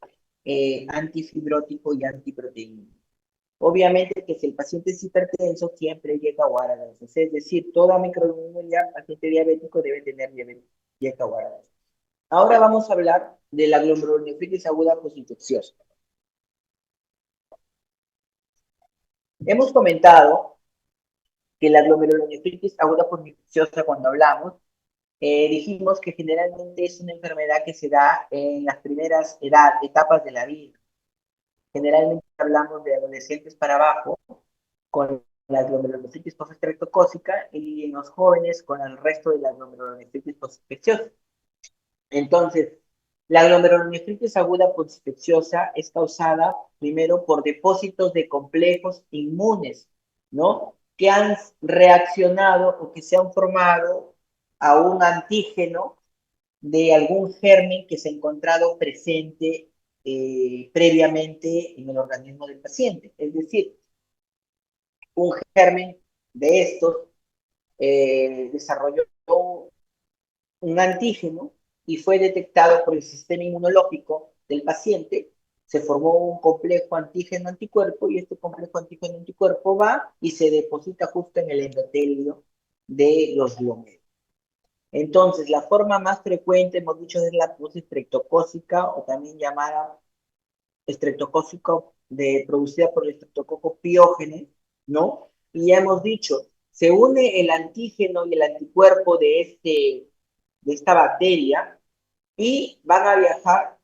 antifibrótico y antiproteína. Obviamente que si el paciente es hipertenso, siempre llega a ARA2. Es decir, toda microalbuminuria, paciente diabético debe tener YECA o ARA2. Ahora vamos a hablar de la glomerulonefritis aguda postinfecciosa. Hemos comentado que la glomerulonefritis aguda postinfecciosa, cuando hablamos, dijimos que generalmente es una enfermedad que se da en las primeras etapas de la vida. Generalmente hablamos de adolescentes para abajo con la glomerulonefritis postestreptocócica y en los jóvenes con el resto de la glomerulonefritis postinfecciosa. Entonces, la glomerulonefritis aguda postinfecciosa es causada primero por depósitos de complejos inmunes, ¿no? Que han reaccionado o que se han formado a un antígeno de algún germen que se ha encontrado presente previamente en el organismo del paciente. Es decir, un germen de estos desarrolló un antígeno y fue detectado por el sistema inmunológico del paciente, se formó un complejo antígeno-anticuerpo y este complejo antígeno-anticuerpo va y se deposita justo en el endotelio de los glómerulos. Entonces, la forma más frecuente, hemos dicho, es la postestreptocócica o también llamada estreptocócico producida por el estreptococo piógenes, ¿no? Y ya hemos dicho, se une el antígeno y el anticuerpo de esta bacteria y van a viajar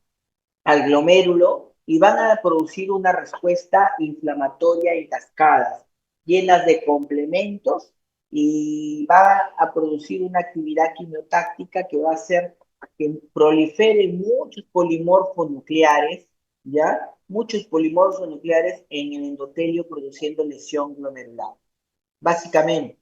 al glomérulo y van a producir una respuesta inflamatoria en cascadas, llenas de complementos y va a producir una actividad quimiotáctica que va a hacer que proliferen muchos polimorfos nucleares, ¿ya? Muchos polimorfos nucleares en el endotelio produciendo lesión glomerular. Básicamente,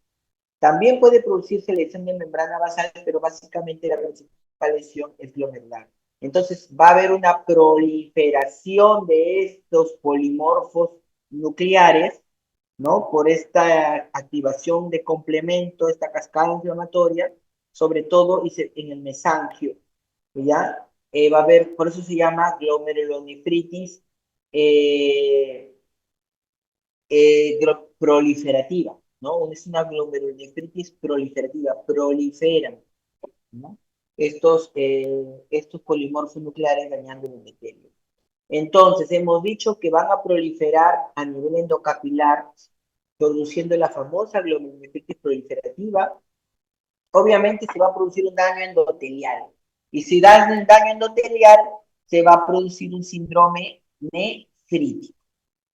también puede producirse lesión de membrana basal, pero básicamente la principal lesión es glomerular. Entonces va a haber una proliferación de estos polimorfos nucleares, ¿no? Por esta activación de complemento, esta cascada inflamatoria, sobre todo en el mesangio, ¿ya? Va a haber, por eso se llama glomerulonefritis eh, proliferativa, ¿no? Es una glomerulonefritis proliferativa, proliferan, ¿no? Estos polimorfos nucleares dañando el endotelio. Entonces, hemos dicho que van a proliferar a nivel endocapilar, produciendo la famosa glomerulonefritis proliferativa. Obviamente se va a producir un daño endotelial. Y si da un daño endotelial, se va a producir un síndrome nefrítico,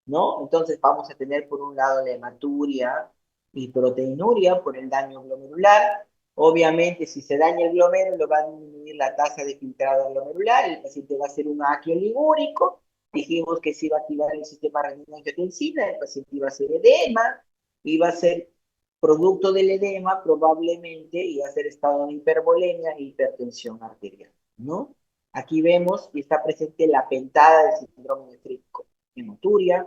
¿no? Entonces vamos a tener por un lado la hematuria y proteinuria por el daño glomerular. Obviamente, si se daña el glomérulo, va a disminuir la tasa de filtrado glomerular, el paciente va a ser un ácido ligúrico, dijimos que se iba a activar el sistema renina-angiotensina, el paciente iba a hacer edema, iba a ser producto del edema probablemente iba a ser estado de hipervolemia e hipertensión arterial, ¿no? Aquí vemos y está presente la pentada del síndrome nefrítico, hematuria,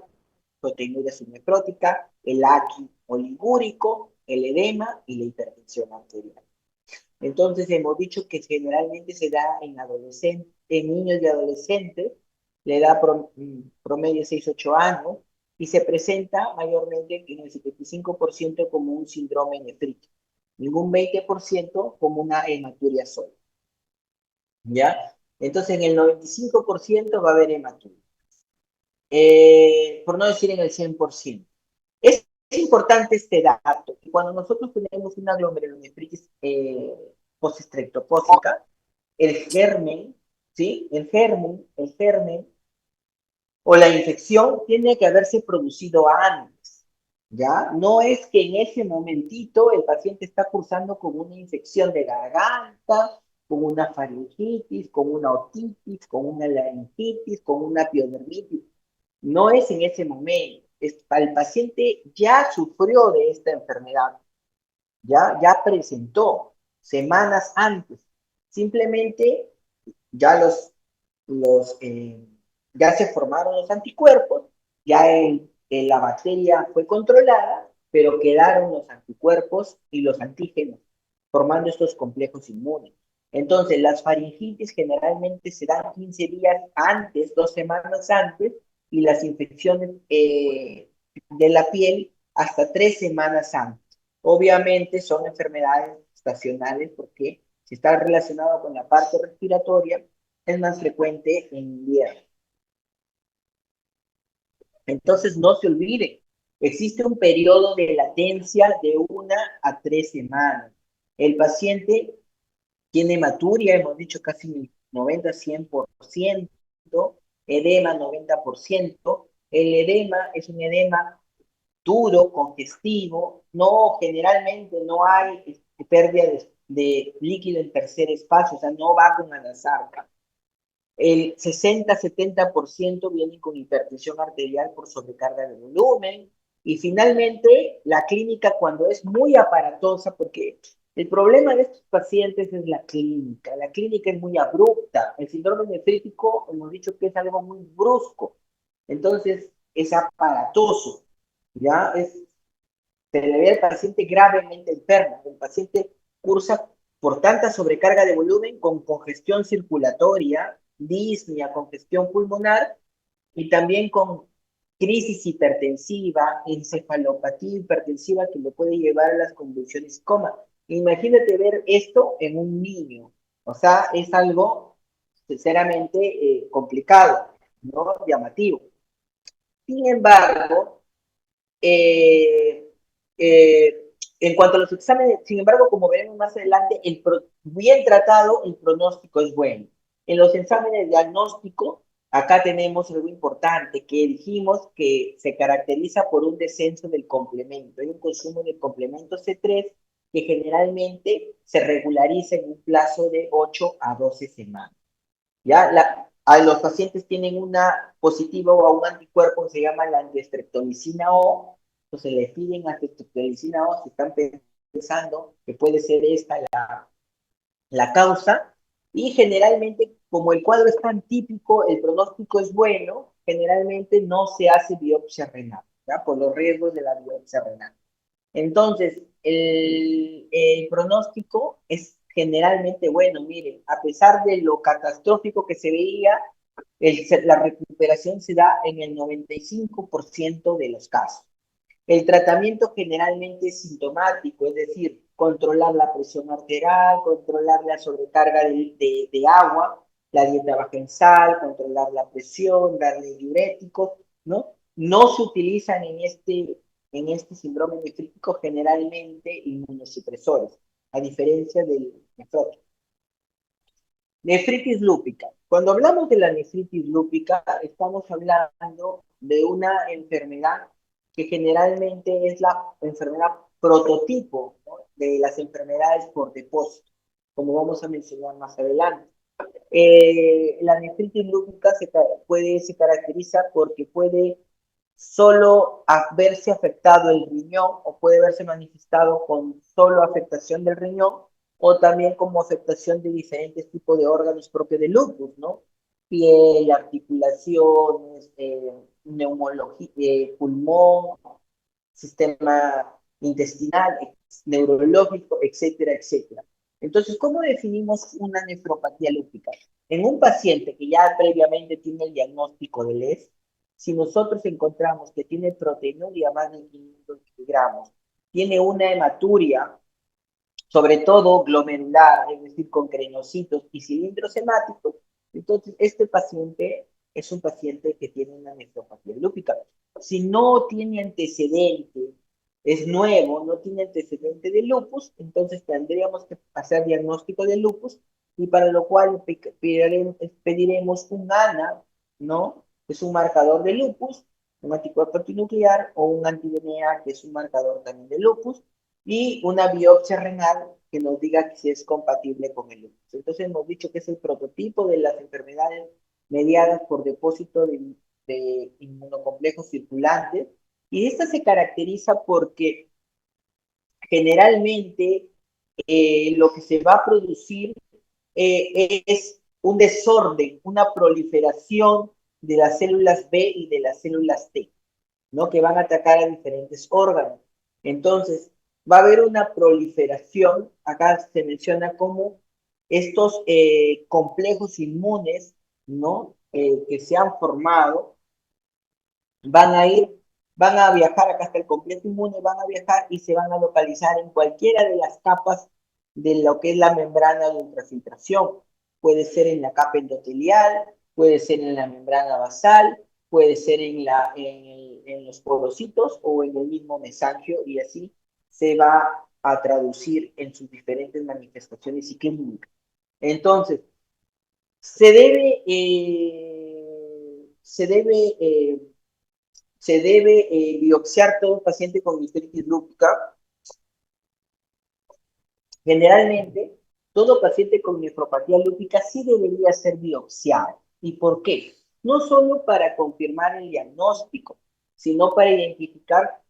proteinuria subnefrótica, el aqui oligúrico, el edema y la hipertensión arterial. Entonces hemos dicho que generalmente se da en adolescentes, en niños y adolescentes, le da promedio 6-8 años y se presenta mayormente en el 75% como un síndrome nefrítico, ningún 20% como una hematuria sola, ¿ya? Entonces en el 95% va a haber hematuria. Por no decir en el 100%. Es importante este dato, que cuando nosotros tenemos una glomerulonefritis postestreptocócica, el germen, ¿sí? El germen o la infección tiene que haberse producido antes, ¿ya? No es que en ese momentito el paciente está cursando con una infección de garganta, con una faringitis, con una otitis, con una laringitis, con una piodermitis. No es en ese momento. El paciente ya sufrió de esta enfermedad, ya presentó semanas antes. Simplemente ya los, eh, ya se formaron los anticuerpos, ya la bacteria fue controlada, pero quedaron los anticuerpos y los antígenos, formando estos complejos inmunes. Entonces, las faringitis generalmente se dan 15 días antes, 2 semanas antes, y las infecciones de la piel hasta 3 semanas antes. Obviamente son enfermedades estacionales porque si está relacionado con la parte respiratoria, es más frecuente en invierno. Entonces, no se olviden, existe un periodo de latencia de 1 a 3 semanas. El paciente tiene hematuria, hemos dicho casi 90-100%, edema 90%. El edema es un edema duro, congestivo, no, generalmente no hay pérdida de líquido en tercer espacio, o sea, no va con anasarca. El 60-70% vienen con hipertensión arterial por sobrecarga de volumen. Y finalmente, la clínica cuando es muy aparatosa, porque el problema de estos pacientes es la clínica. La clínica es muy abrupta. El síndrome nefrítico, hemos dicho que es algo muy brusco. Entonces, es aparatoso. Ya se le ve al paciente gravemente enfermo. El paciente cursa por tanta sobrecarga de volumen con congestión circulatoria, disnea, congestión pulmonar y también con crisis hipertensiva, encefalopatía hipertensiva que lo puede llevar a las convulsiones coma. Imagínate ver esto en un niño. O sea, es algo sinceramente complicado, ¿no? Llamativo. Sin embargo, eh, eh, en cuanto a los exámenes, sin embargo, como veremos más adelante, bien tratado, el pronóstico es bueno. En los exámenes de diagnóstico, acá tenemos algo importante que dijimos que se caracteriza por un descenso del complemento. Hay un consumo del complemento C3 que generalmente se regulariza en un plazo de 8 a 12 semanas. ¿Ya? A los pacientes tienen una positiva o un anticuerpo que se llama la antiestreptolicina O, entonces le piden antiestreptolicina O si están pensando que puede ser esta la causa, y generalmente, como el cuadro es tan típico, el pronóstico es bueno, generalmente no se hace biopsia renal, ¿ya? Por los riesgos de la biopsia renal. Entonces, el pronóstico es generalmente bueno. Miren, a pesar de lo catastrófico que se veía, la recuperación se da en el 95% de los casos. El tratamiento generalmente es sintomático, es decir, controlar la presión arterial, controlar la sobrecarga de agua, la dieta baja en sal, controlar la presión, darle diuréticos, ¿no? No se utilizan en este síndrome nefrítico generalmente inmunosupresores, a diferencia del nefrótico. Nefritis lúpica. Cuando hablamos de la nefritis lúpica, estamos hablando de una enfermedad que generalmente es la enfermedad prototipo, ¿no? De las enfermedades por depósito, como vamos a mencionar más adelante. La nefritis lúpica se caracteriza porque puede solo verse afectado el riñón o puede verse manifestado con solo afectación del riñón o también como afectación de diferentes tipos de órganos propios del lupus, ¿no? Piel, articulaciones, neumología, pulmón, sistema intestinal, neurológico, etcétera, etcétera. Entonces, ¿cómo definimos una nefropatía lúpica? En un paciente que ya previamente tiene el diagnóstico del ES, si nosotros encontramos que tiene proteinuria más de 500 miligramos, tiene una hematuria, sobre todo glomerular, es decir, con crenocitos y cilindros hemáticos, entonces este paciente es un paciente que tiene una nefropatía lúpica. Si no tiene antecedente, es nuevo, no tiene antecedente de lupus, entonces tendríamos que hacer diagnóstico de lupus y para lo cual pediremos un ANA, ¿no? Es un marcador de lupus, un anticuerpo antinuclear o un anti-DNA, que es un marcador también de lupus, y una biopsia renal que nos diga si es compatible con el lupus. Entonces hemos dicho que es el prototipo de las enfermedades mediadas por depósito de inmunocomplejos circulantes, y esta se caracteriza porque generalmente lo que se va a producir es un desorden, una proliferación de las células B y de las células T, ¿no? Que van a atacar a diferentes órganos. Entonces, va a haber una proliferación, acá se menciona como estos complejos inmunes, ¿no? Que se han formado, van a ir, van a viajar, acá está el complejo inmune, van a viajar y se van a localizar en cualquiera de las capas de lo que es la membrana de ultrafiltración. puede ser en la capa endotelial, puede ser en la membrana basal, puede ser en los porocitos o en el mismo mesangio y así se va a traducir en sus diferentes manifestaciones y clínicas. Entonces, se debe, se debe, se debe biopsiar todo paciente con nefritis lúpica. Generalmente, todo paciente con nefropatía lúpica sí debería ser biopsiado. ¿Y por qué? No solo para confirmar el diagnóstico, sino para identificar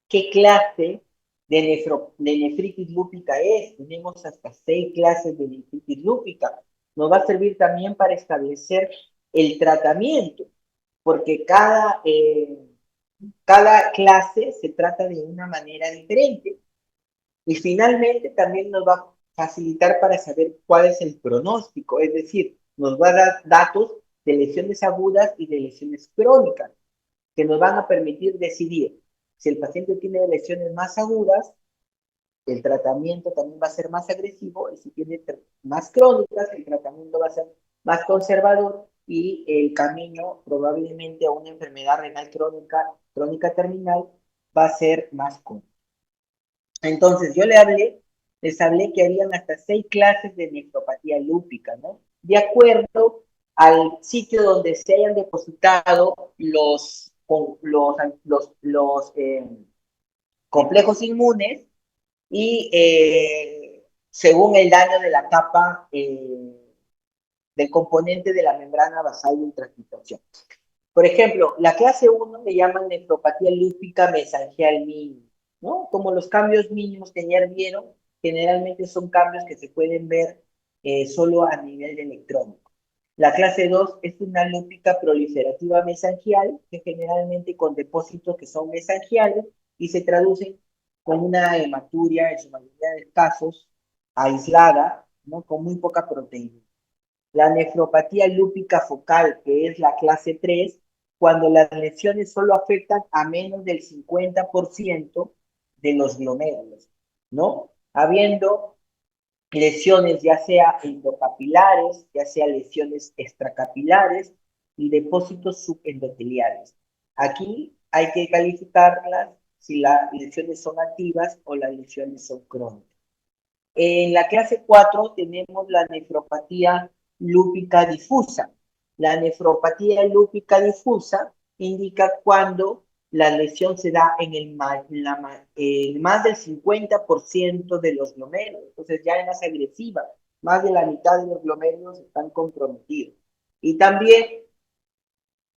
qué clase de nefritis lúpica es. Tenemos hasta 6 clases de nefritis lúpica. Nos va a servir también para establecer el tratamiento, porque cada clase se trata de una manera diferente. Y finalmente también nos va a facilitar para saber cuál es el pronóstico, es decir, nos va a dar datos de lesiones agudas y de lesiones crónicas, que nos van a permitir decidir si el paciente tiene lesiones más agudas, el tratamiento también va a ser más agresivo, y si tiene más crónicas, el tratamiento va a ser más conservador y el camino probablemente a una enfermedad renal crónica terminal, va a ser más corto. Entonces, les hablé que habían hasta 6 clases de nefropatía lúpica, ¿no? De acuerdo al sitio donde se hayan depositado los complejos inmunes y según el daño de la capa del componente de la membrana basal de ultrafiltración. Por ejemplo, la clase 1 le llaman nefropatía lúpica mesangial mínima, ¿no? Como los cambios mínimos que ayer vieron, generalmente son cambios que se pueden ver solo a nivel de electrónico. La clase 2 es una lúpica proliferativa mesangial, que generalmente con depósitos que son mesangiales y se traducen con una hematuria, en su mayoría de casos, aislada, ¿no? Con muy poca proteína. La nefropatía lúpica focal, que es la clase 3, cuando las lesiones solo afectan a menos del 50% de los glomérulos, ¿no? Habiendo lesiones ya sea endocapilares, ya sea lesiones extracapilares y depósitos subendoteliales. Aquí hay que calificarlas si las lesiones son activas o las lesiones son crónicas. En la clase 4 tenemos la nefropatía lúpica difusa. La nefropatía lúpica difusa indica cuando la lesión se da en más del 50% de los glomérulos. Entonces ya es más agresiva. Más de la mitad de los glomérulos están comprometidos. Y también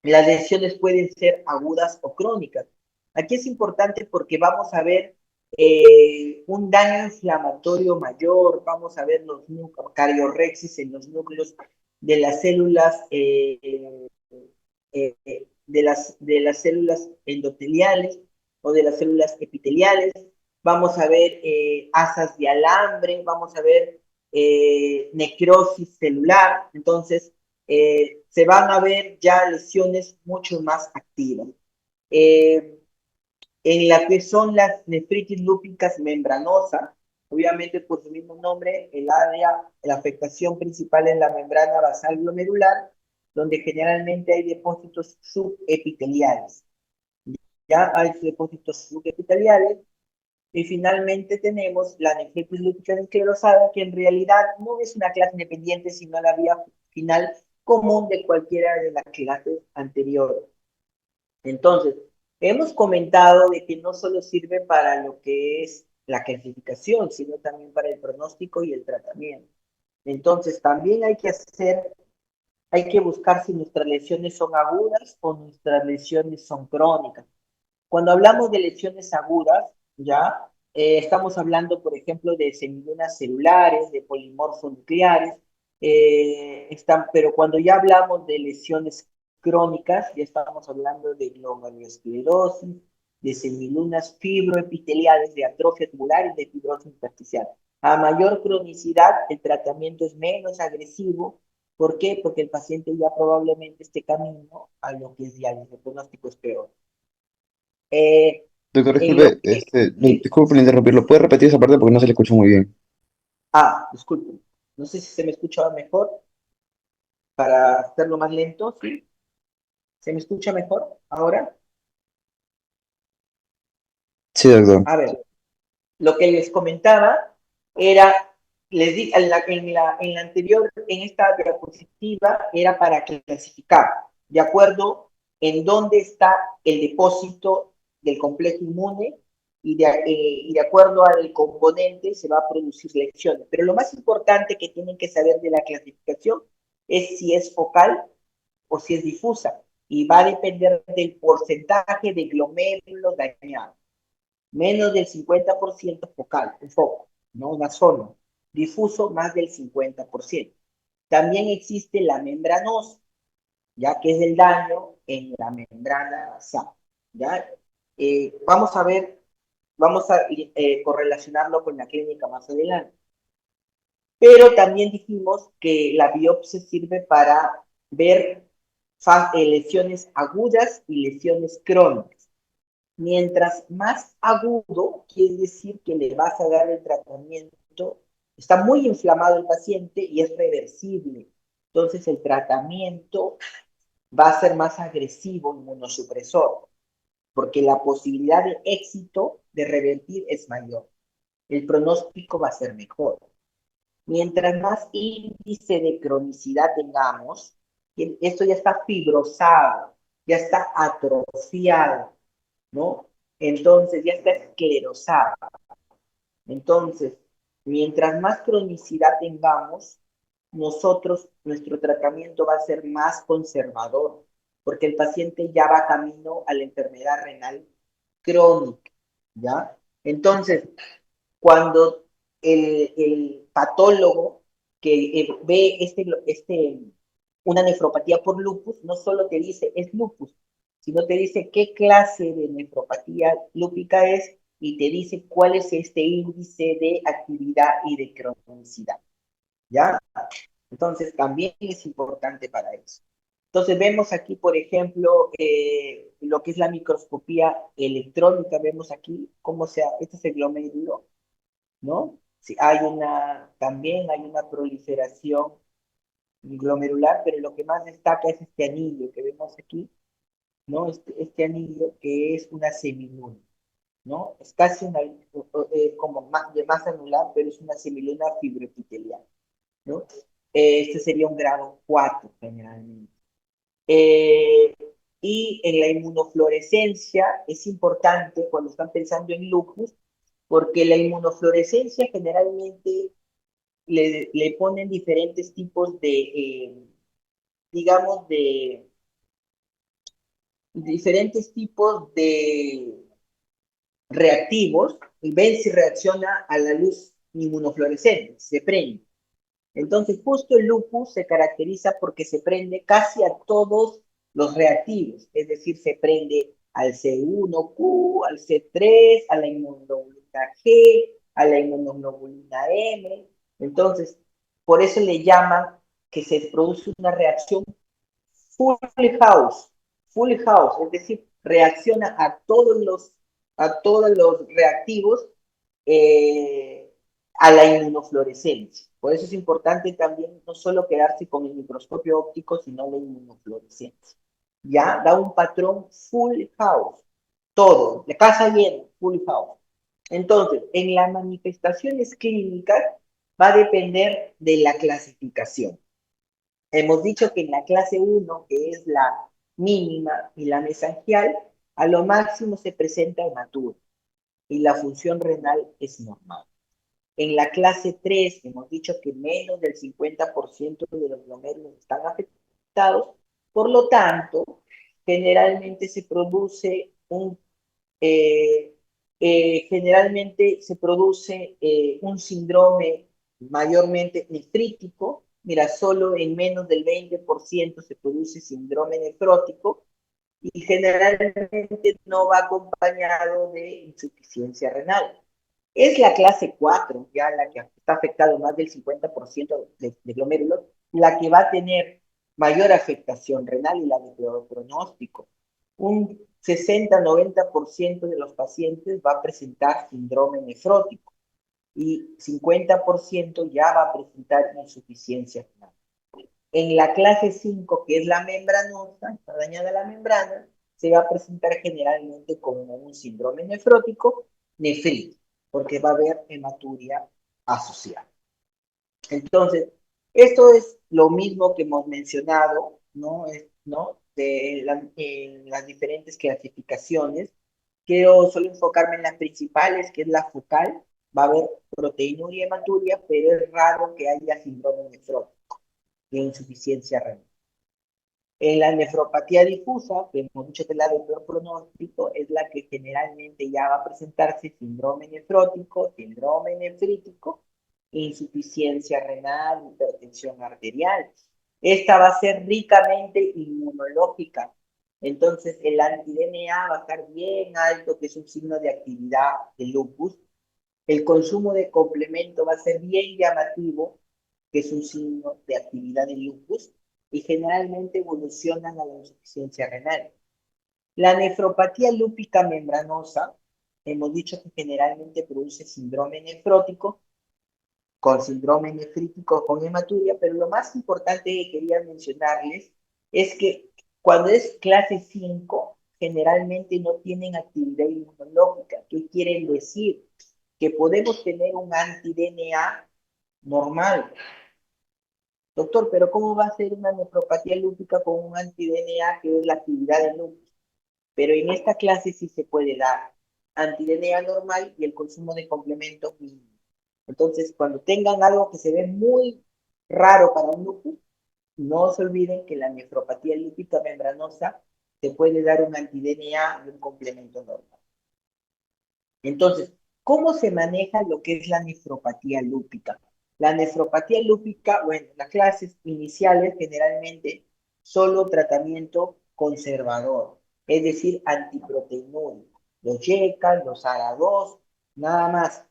las lesiones pueden ser agudas o crónicas. Aquí es importante porque vamos a ver un daño inflamatorio mayor, vamos a ver los cariorrexis en los núcleos de las células de las células endoteliales o de las células epiteliales, vamos a ver asas de alambre, vamos a ver necrosis celular. Entonces se van a ver ya lesiones mucho más activas. Eh, en la que son las nefritis lúpicas membranosas, obviamente por su mismo nombre, la afectación principal es la membrana basal glomerular, donde generalmente hay depósitos subepiteliales. Ya hay depósitos subepiteliales, y finalmente tenemos la nefritis lúpica esclerosada, que en realidad no es una clase independiente, sino la vía final común de cualquiera de las clases anteriores. Entonces, hemos comentado de que no solo sirve para lo que es la clasificación, sino también para el pronóstico y el tratamiento. Entonces, también hay que buscar si nuestras lesiones son agudas o nuestras lesiones son crónicas. Cuando hablamos de lesiones agudas, ya estamos hablando, por ejemplo, de semilunas celulares, de polimorfonucleares, pero cuando ya hablamos de lesiones crónicas, ya estamos hablando de glomerulosclerosis, de semilunas fibroepiteliales, de atrofia tubular y de fibrosis intersticial. A mayor cronicidad, el tratamiento es menos agresivo. ¿Por qué? Porque el paciente ya probablemente esté camino a lo que es diálisis, el pronóstico es peor. Eh, Doctor, en lo disculpe, que, sí. disculpe por interrumpirlo. ¿Puede repetir esa parte porque no se le escucha muy bien? Disculpen. No sé si se me escuchaba mejor. para hacerlo más lento, ¿sí? ¿Se me escucha mejor ahora? Sí, doctor. A ver, lo que les comentaba era, les di, en la anterior, en esta diapositiva, era para clasificar, de acuerdo en dónde está el depósito del complejo inmune y de acuerdo al componente se va a producir lesiones. Pero lo más importante que tienen que saber de la clasificación es si es focal o si es difusa y va a depender del porcentaje de glomérulos dañados. Menos del 50% focal, un foco, no una zona. Difuso, más del 50%. También existe la membranosa, ya que es el daño en la membrana basal. ¿Ya? Vamos a ver, vamos a correlacionarlo con la clínica más adelante. Pero también dijimos que la biopsia sirve para ver lesiones agudas y lesiones crónicas. Mientras más agudo, quiere decir que le vas a dar el tratamiento, está muy inflamado el paciente y es reversible. Entonces el tratamiento va a ser más agresivo, inmunosupresor, porque la posibilidad de éxito de revertir es mayor. El pronóstico va a ser mejor. Mientras más índice de cronicidad tengamos, esto ya está fibrosado, ya está atrofiado, ¿no? Entonces ya está esclerosada. Entonces, mientras más cronicidad tengamos, nuestro tratamiento va a ser más conservador, porque el paciente ya va camino a la enfermedad renal crónica, ¿ya? Entonces, cuando el patólogo que ve una nefropatía por lupus, no solo te dice es lupus, sino te dice qué clase de nefropatía lúpica es y te dice cuál es este índice de actividad y de cronicidad, ¿ya? Entonces, también es importante para eso. Entonces, vemos aquí, por ejemplo, lo que es la microscopía electrónica, vemos aquí cómo este es el glomérulo, ¿no? Sí, también hay una proliferación glomerular, pero lo que más destaca es este anillo que vemos aquí, ¿no? Este anillo que es una semiluna, ¿no? Es casi como de masa anular, pero es una semiluna fibroepitelial, ¿no? Este sería un grado 4 generalmente. Eh, y en la inmunofluorescencia es importante cuando están pensando en lupus, porque la inmunofluorescencia generalmente le ponen diferentes tipos digamos, diferentes tipos de reactivos y ven si reacciona a la luz inmunofluorescente, se prende. Entonces, justo el lupus se caracteriza porque se prende casi a todos los reactivos, es decir, se prende al C1Q, al C3, a la inmunoglobulina G, a la inmunoglobulina M. Entonces, por eso le llaman que se produce una reacción full house, full house, es decir, reacciona a todos los reactivos a la inmunofluorescencia. Por eso es importante también no solo quedarse con el microscopio óptico, sino la inmunofluorescencia. Ya da un patrón full house, todo, la casa llena, full house. Entonces, en las manifestaciones clínicas va a depender de la clasificación. Hemos dicho que en la clase 1, que es la mínima y la mesangial, a lo máximo se presenta hematuro y la función renal es normal. En la clase 3 hemos dicho que menos del 50% de los glomérulos están afectados, por lo tanto, generalmente se produce un síndrome mayormente nefrítico. Mira, solo en menos del 20% se produce síndrome nefrótico y generalmente no va acompañado de insuficiencia renal. Es la clase 4, ya la que está afectado más del 50% de glomérulos, la que va a tener mayor afectación renal y la de peor pronóstico. Un 60-90% de los pacientes va a presentar síndrome nefrótico y 50% ya va a presentar insuficiencia renal. En la clase 5, que es la membranosa, está dañada la membrana, se va a presentar generalmente como un síndrome nefrótico nefrítico, porque va a haber hematuria asociada. Entonces, esto es lo mismo que hemos mencionado, ¿no? En las diferentes clasificaciones. Quiero solo enfocarme en las principales, que es la focal. Va a haber proteinuria y hematuria, pero es raro que haya síndrome nefrótico de insuficiencia renal. En la nefropatía difusa, que hemos dicho que es la de peor pronóstico, es la que generalmente ya va a presentarse síndrome nefrótico, síndrome nefrítico, insuficiencia renal, hipertensión arterial. Esta va a ser ricamente inmunológica. Entonces, el anti-DNA va a estar bien alto, que es un signo de actividad de lupus. El consumo de complemento va a ser bien llamativo, que es un signo de actividad de lupus, y generalmente evolucionan a la insuficiencia renal. La nefropatía lúpica membranosa, hemos dicho que generalmente produce síndrome nefrótico, con síndrome nefrítico, con hematuria, pero lo más importante que quería mencionarles es que cuando es clase 5, generalmente no tienen actividad inmunológica. ¿Qué quieren decir? Que podemos tener un anti-DNA normal. Doctor, pero ¿cómo va a ser una nefropatía lúpica con un anti-DNA que es la actividad del lupus? Pero en esta clase sí se puede dar anti-DNA normal y el consumo de complementos mínimo. Entonces, cuando tengan algo que se ve muy raro para un lupus, no se olviden que la nefropatía lúpica membranosa se puede dar un anti-DNA y un complemento normal. Entonces, ¿cómo se maneja lo que es la nefropatía lúpica? La nefropatía lúpica, bueno, las clases iniciales generalmente solo tratamiento conservador, es decir, antiproteinúrico. Los YECA, los ARA2, nada más.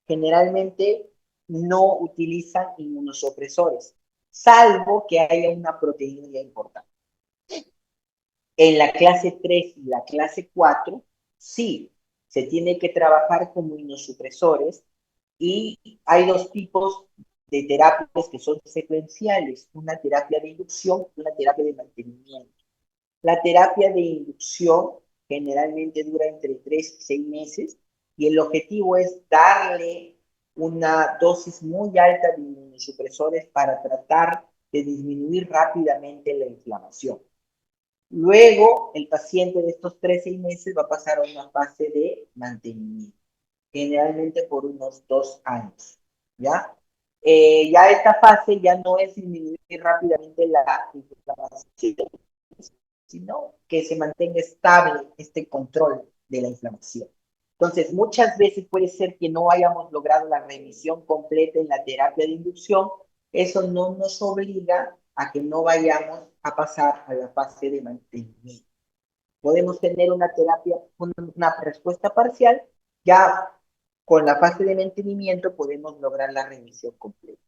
Generalmente no utilizan inmunosupresores, salvo que haya una proteinuria importante. En la clase 3 y la clase 4, sí, se tiene que trabajar con inmunosupresores y hay dos tipos de terapias que son secuenciales, una terapia de inducción y una terapia de mantenimiento. La terapia de inducción generalmente dura entre 3 y 6 meses y el objetivo es darle una dosis muy alta de inmunosupresores para tratar de disminuir rápidamente la inflamación. Luego, el paciente de estos 13 meses va a pasar a una fase de mantenimiento, generalmente por unos 2 años, ¿ya? Ya esta fase ya no es disminuir rápidamente la inflamación, sino que se mantenga estable este control de la inflamación. Entonces, muchas veces puede ser que no hayamos logrado la remisión completa en la terapia de inducción. Eso no nos obliga a que no vayamos a pasar a la fase de mantenimiento. Podemos tener una terapia, una respuesta parcial, ya con la fase de mantenimiento podemos lograr la remisión completa.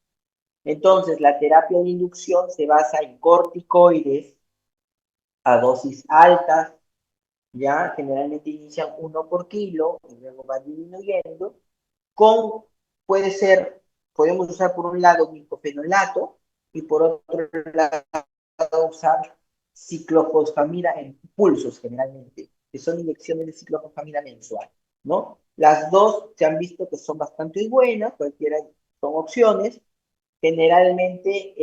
Entonces, la terapia de inducción se basa en corticoides a dosis altas, ya generalmente inician 1 por kilo y luego va disminuyendo, con, puede ser, podemos usar por un lado micofenolato y por otro lado usar ciclofosfamida en pulsos generalmente, que son inyecciones de ciclofosfamida mensual, ¿no? Las dos se han visto que son bastante buenas, cualquiera son opciones, generalmente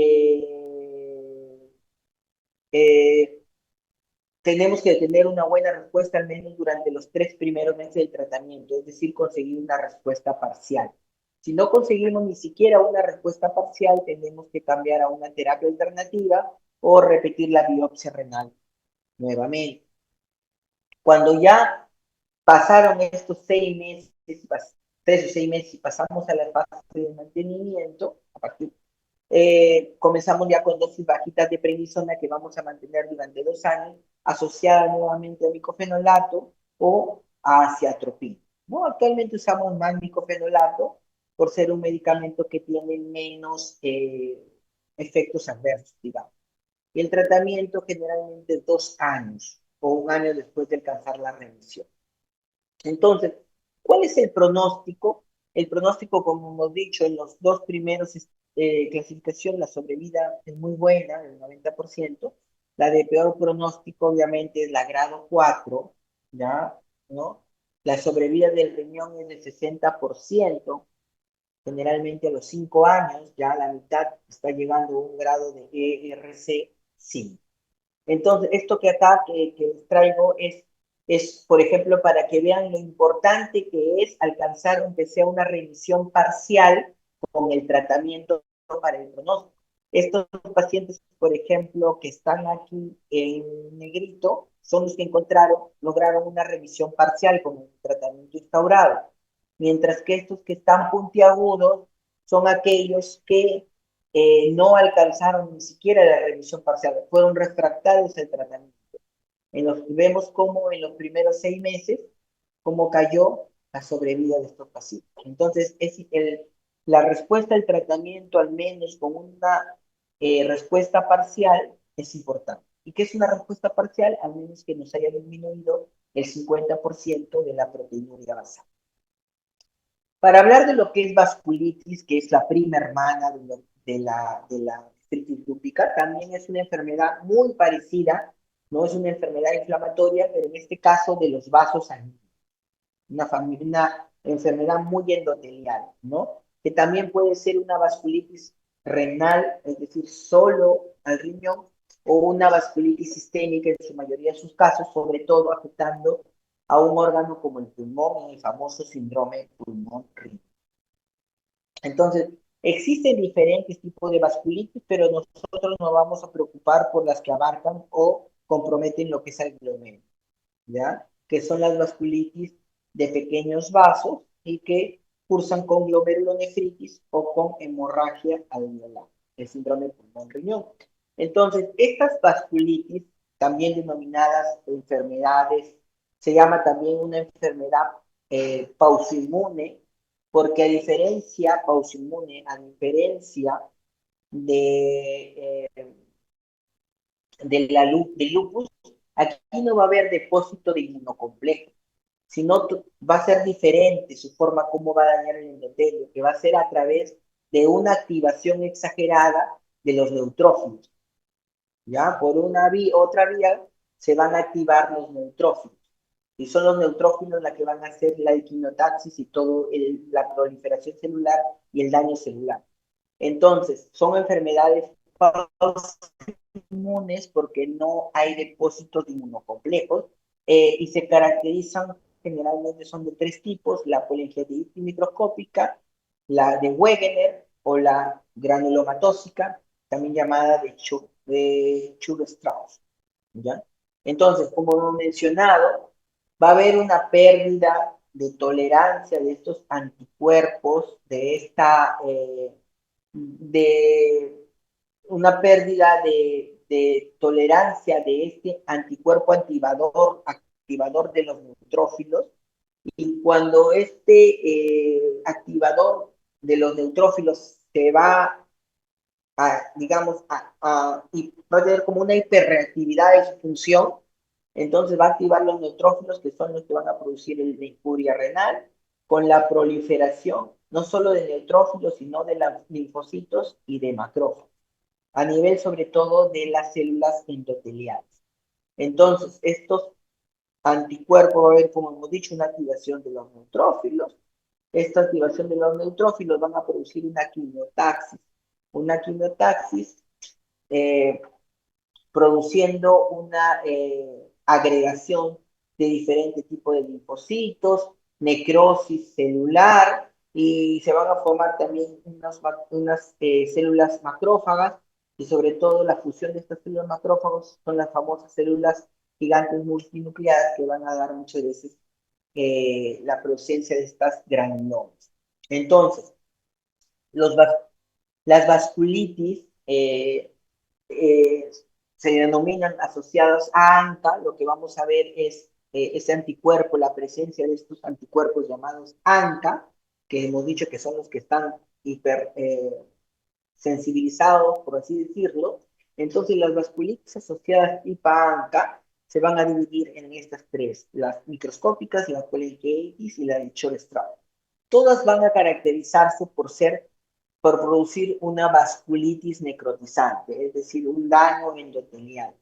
eh, tenemos que tener una buena respuesta al menos durante los 3 primeros meses del tratamiento, es decir, conseguir una respuesta parcial. Si no conseguimos ni siquiera una respuesta parcial, tenemos que cambiar a una terapia alternativa o repetir la biopsia renal nuevamente. Cuando ya pasaron estos 6 meses, 3 o 6 meses y pasamos a la fase de mantenimiento, a partir comenzamos ya con dosis bajitas de prednisona que vamos a mantener durante 2 años, asociada nuevamente a micofenolato o a aciatropina, ¿no? Actualmente usamos más micofenolato por ser un medicamento que tiene menos efectos adversos, digamos. Y el tratamiento generalmente 2 años o un año después de alcanzar la remisión. Entonces, ¿cuál es el pronóstico? El pronóstico, como hemos dicho, en los 2 primeros clasificación, la sobrevida es muy buena, el 90%. La de peor pronóstico, obviamente, es la grado 4, ¿ya? ¿No? La sobrevida del riñón es del 60%. Generalmente a los 5 años, ya la mitad está llegando a un grado de ERC 5. Entonces, esto que acá que les traigo es, por ejemplo, para que vean lo importante que es alcanzar, aunque sea una remisión parcial con el tratamiento para el pronóstico. Estos pacientes, por ejemplo, que están aquí en negrito, son los que lograron una remisión parcial con el tratamiento instaurado, mientras que estos que están puntiagudos son aquellos que no alcanzaron ni siquiera la remisión parcial, fueron refractarios al tratamiento. Vemos cómo en los primeros 6 meses, cómo cayó la sobrevida de estos pacientes. Entonces, la respuesta al tratamiento, al menos con una respuesta parcial, es importante. ¿Y qué es una respuesta parcial? Al menos que nos haya disminuido el 50% de la proteinuria basal. Para hablar de lo que es vasculitis, que es la prima hermana de la gastritis lúpica, también es una enfermedad muy parecida, no es una enfermedad inflamatoria, pero en este caso de los vasos sanguíneos, una enfermedad muy endotelial, ¿no? Que también puede ser una vasculitis renal, es decir, solo al riñón, o una vasculitis sistémica en su mayoría de sus casos, sobre todo afectando a un órgano como el pulmón, el famoso síndrome pulmón-riñón. Entonces, existen diferentes tipos de vasculitis, pero nosotros nos vamos a preocupar por las que abarcan o comprometen lo que es el glomérulo, ¿ya? Que son las vasculitis de pequeños vasos y que cursan con glomerulonefritis o con hemorragia alveolar, el síndrome pulmón-riñón. Entonces, estas vasculitis, también denominadas enfermedades, se llama también una enfermedad pausoinmune, porque a diferencia de, del lupus, aquí no va a haber depósito de inmunocomplejo, sino va a ser diferente su forma, cómo va a dañar el endotelio, que va a ser a través de una activación exagerada de los neutrófilos. ¿Ya? Por otra vía se van a activar los neutrófilos. Y son los neutrófilos los que van a hacer la equinotaxis y toda la proliferación celular y el daño celular. Entonces, son enfermedades inmunes porque no hay depósitos de inmunocomplejos y se caracterizan, generalmente son de 3 tipos: la polyangiitis microscópica, la de Wegener o la granulomatósica, también llamada de Churg-Strauss, ¿ya? Entonces, como hemos mencionado, va a haber una pérdida de tolerancia de estos anticuerpos, de una pérdida de tolerancia de este anticuerpo activador de los neutrófilos, y cuando este activador de los neutrófilos se va digamos, y va a tener como una hiperreactividad de su función, entonces va a activar los neutrófilos, que son los que van a producir la injuria renal, con la proliferación no solo de neutrófilos, sino de los linfocitos y de macrófagos, a nivel sobre todo de las células endoteliales. Entonces, estos anticuerpos va a haber, como hemos dicho, una activación de los neutrófilos. Esta activación de los neutrófilos van a producir una quimiotaxis. Una quimiotaxis eh, produciendo una agregación de diferentes tipos de linfocitos, necrosis celular, y se van a formar también unas células macrófagas, y sobre todo la fusión de estas células macrófagos son las famosas células gigantes multinucleadas, que van a dar muchas veces la presencia de estas granulomas. Entonces, los, las vasculitis eh, se denominan asociadas a ANCA. Lo que vamos a ver es ese anticuerpo, la presencia de estos anticuerpos llamados ANCA, que hemos dicho que son los que están hiper sensibilizados, por así decirlo. Entonces, las vasculitis asociadas tipo ANCA se van a dividir en estas tres: las microscópicas, la colingitis y la de Chor-Strauss. Todas van a caracterizarse por ser por producir una vasculitis necrotizante, es decir, un daño endotelial.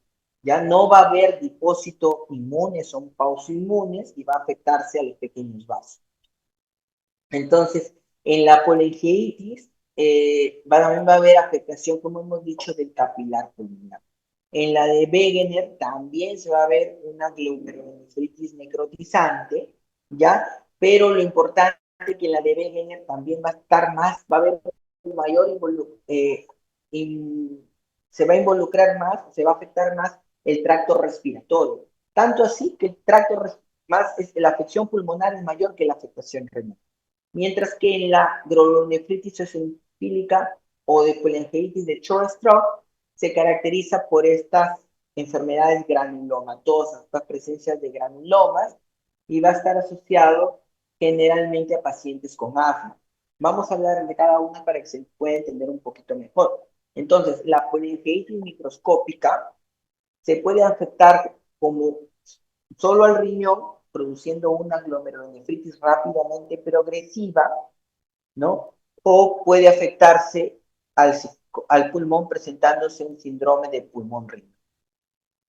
Ya no va a haber depósito inmune, son pausoinmunes y va a afectarse a los pequeños vasos. Entonces, en la polingeitis también va a haber afectación, como hemos dicho, del capilar pulmonar. En la de Wegener también se va a ver una glomerulonefritis necrotizante, ¿ya? Pero lo importante es que en la de Wegener también va a estar más, va a haber un mayor se va a involucrar más, se va a afectar más el tracto respiratorio. Tanto así que el tracto más, la afección pulmonar es mayor que la afectación renal. Mientras que en la glomerulonefritis eosinofílica o de polingeitis de Chorlstrock se caracteriza por estas enfermedades granulomatosas, estas presencias de granulomas, y va a estar asociado generalmente a pacientes con asma. Vamos a hablar de cada una para que se pueda entender un poquito mejor. Entonces, la polingeitis microscópica se puede afectar como solo al riñón, produciendo una glomerulonefritis rápidamente progresiva, ¿no? O puede afectarse al pulmón presentándose un síndrome de pulmón-riñón.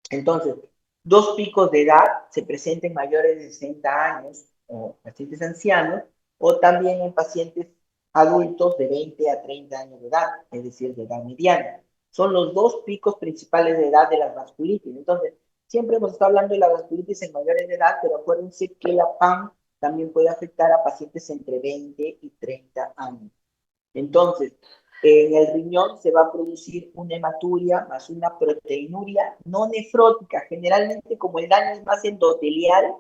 Entonces, dos picos de edad se presentan en mayores de 60 años o pacientes ancianos, o también en pacientes adultos de 20 a 30 años de edad, es decir, de edad mediana. Son los dos picos principales de edad de las vasculitis. Entonces, siempre hemos estado hablando de la vasculitis en mayores de edad, pero acuérdense que la PAN también puede afectar a pacientes entre 20 y 30 años. Entonces, en el riñón se va a producir una hematuria más una proteinuria no nefrótica. Generalmente, como el daño es más endotelial,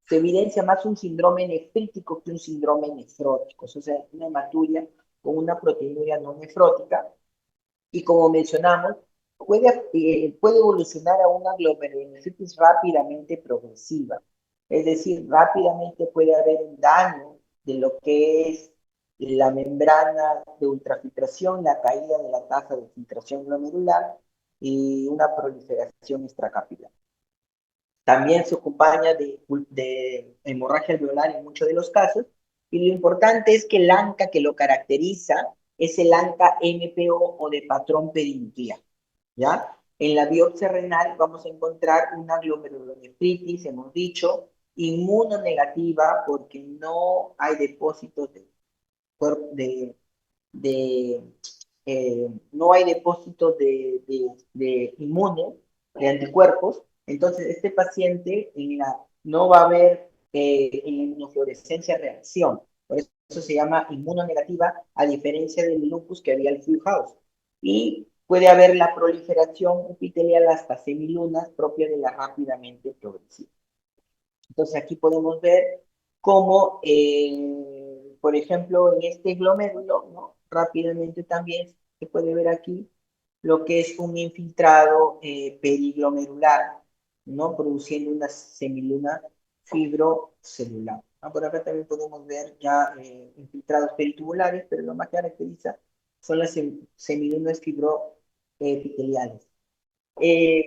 se evidencia más un síndrome nefrítico que un síndrome nefrótico. O sea, una hematuria con una proteinuria no nefrótica. Y como mencionamos, puede evolucionar a una glomerulonefritis rápidamente progresiva. Es decir, rápidamente puede haber un daño de lo que es la membrana de ultrafiltración, la caída de la tasa de filtración glomerular y una proliferación extracapilar. También se acompaña de hemorragia alveolar en muchos de los casos, y lo importante es que el ANCA que lo caracteriza es el ANCA MPO o de patrón perinuclear, ¿ya? En la biopsia renal vamos a encontrar una glomerulonefritis, hemos dicho, inmunonegativa porque no hay depósitos de, de no hay depósitos de inmunes, de anticuerpos. Entonces, este paciente no va a haber en inmunofluorescencia reacción. Por eso se llama inmunonegativa, a diferencia del lupus que había el Full House. Y puede haber la proliferación epitelial hasta semilunas propia de la rápidamente progresiva. Entonces, aquí podemos ver cómo, por ejemplo, en este glomérulo, ¿no? Rápidamente también se puede ver aquí lo que es un infiltrado periglomerular, ¿no? Produciendo una semiluna fibrocelular. Por acá también podemos ver ya infiltrados peritubulares, pero lo más caracteriza son las semilunas fibroepiteliales.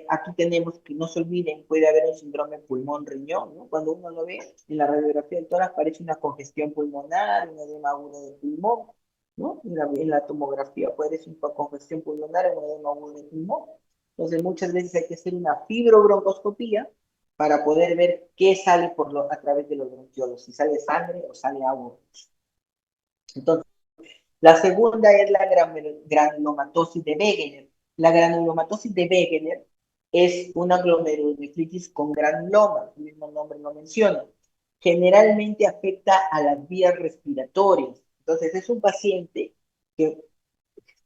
Aquí tenemos que no se olviden, puede haber un síndrome pulmón-riñón, ¿no? Cuando uno lo ve en la radiografía del tórax parece una congestión pulmonar, un edema agudo de pulmón, ¿no? En la tomografía puede ser una congestión pulmonar, un edema agudo de pulmón. Entonces muchas veces hay que hacer una fibrobroncoscopía para poder ver qué sale a través de los bronquiolos, si sale sangre o sale agua. Entonces, la segunda es la granulomatosis de Wegener. La granulomatosis de Wegener es una glomerulonefritis con granuloma, el mismo nombre lo menciona. Generalmente afecta a las vías respiratorias. Entonces es un paciente que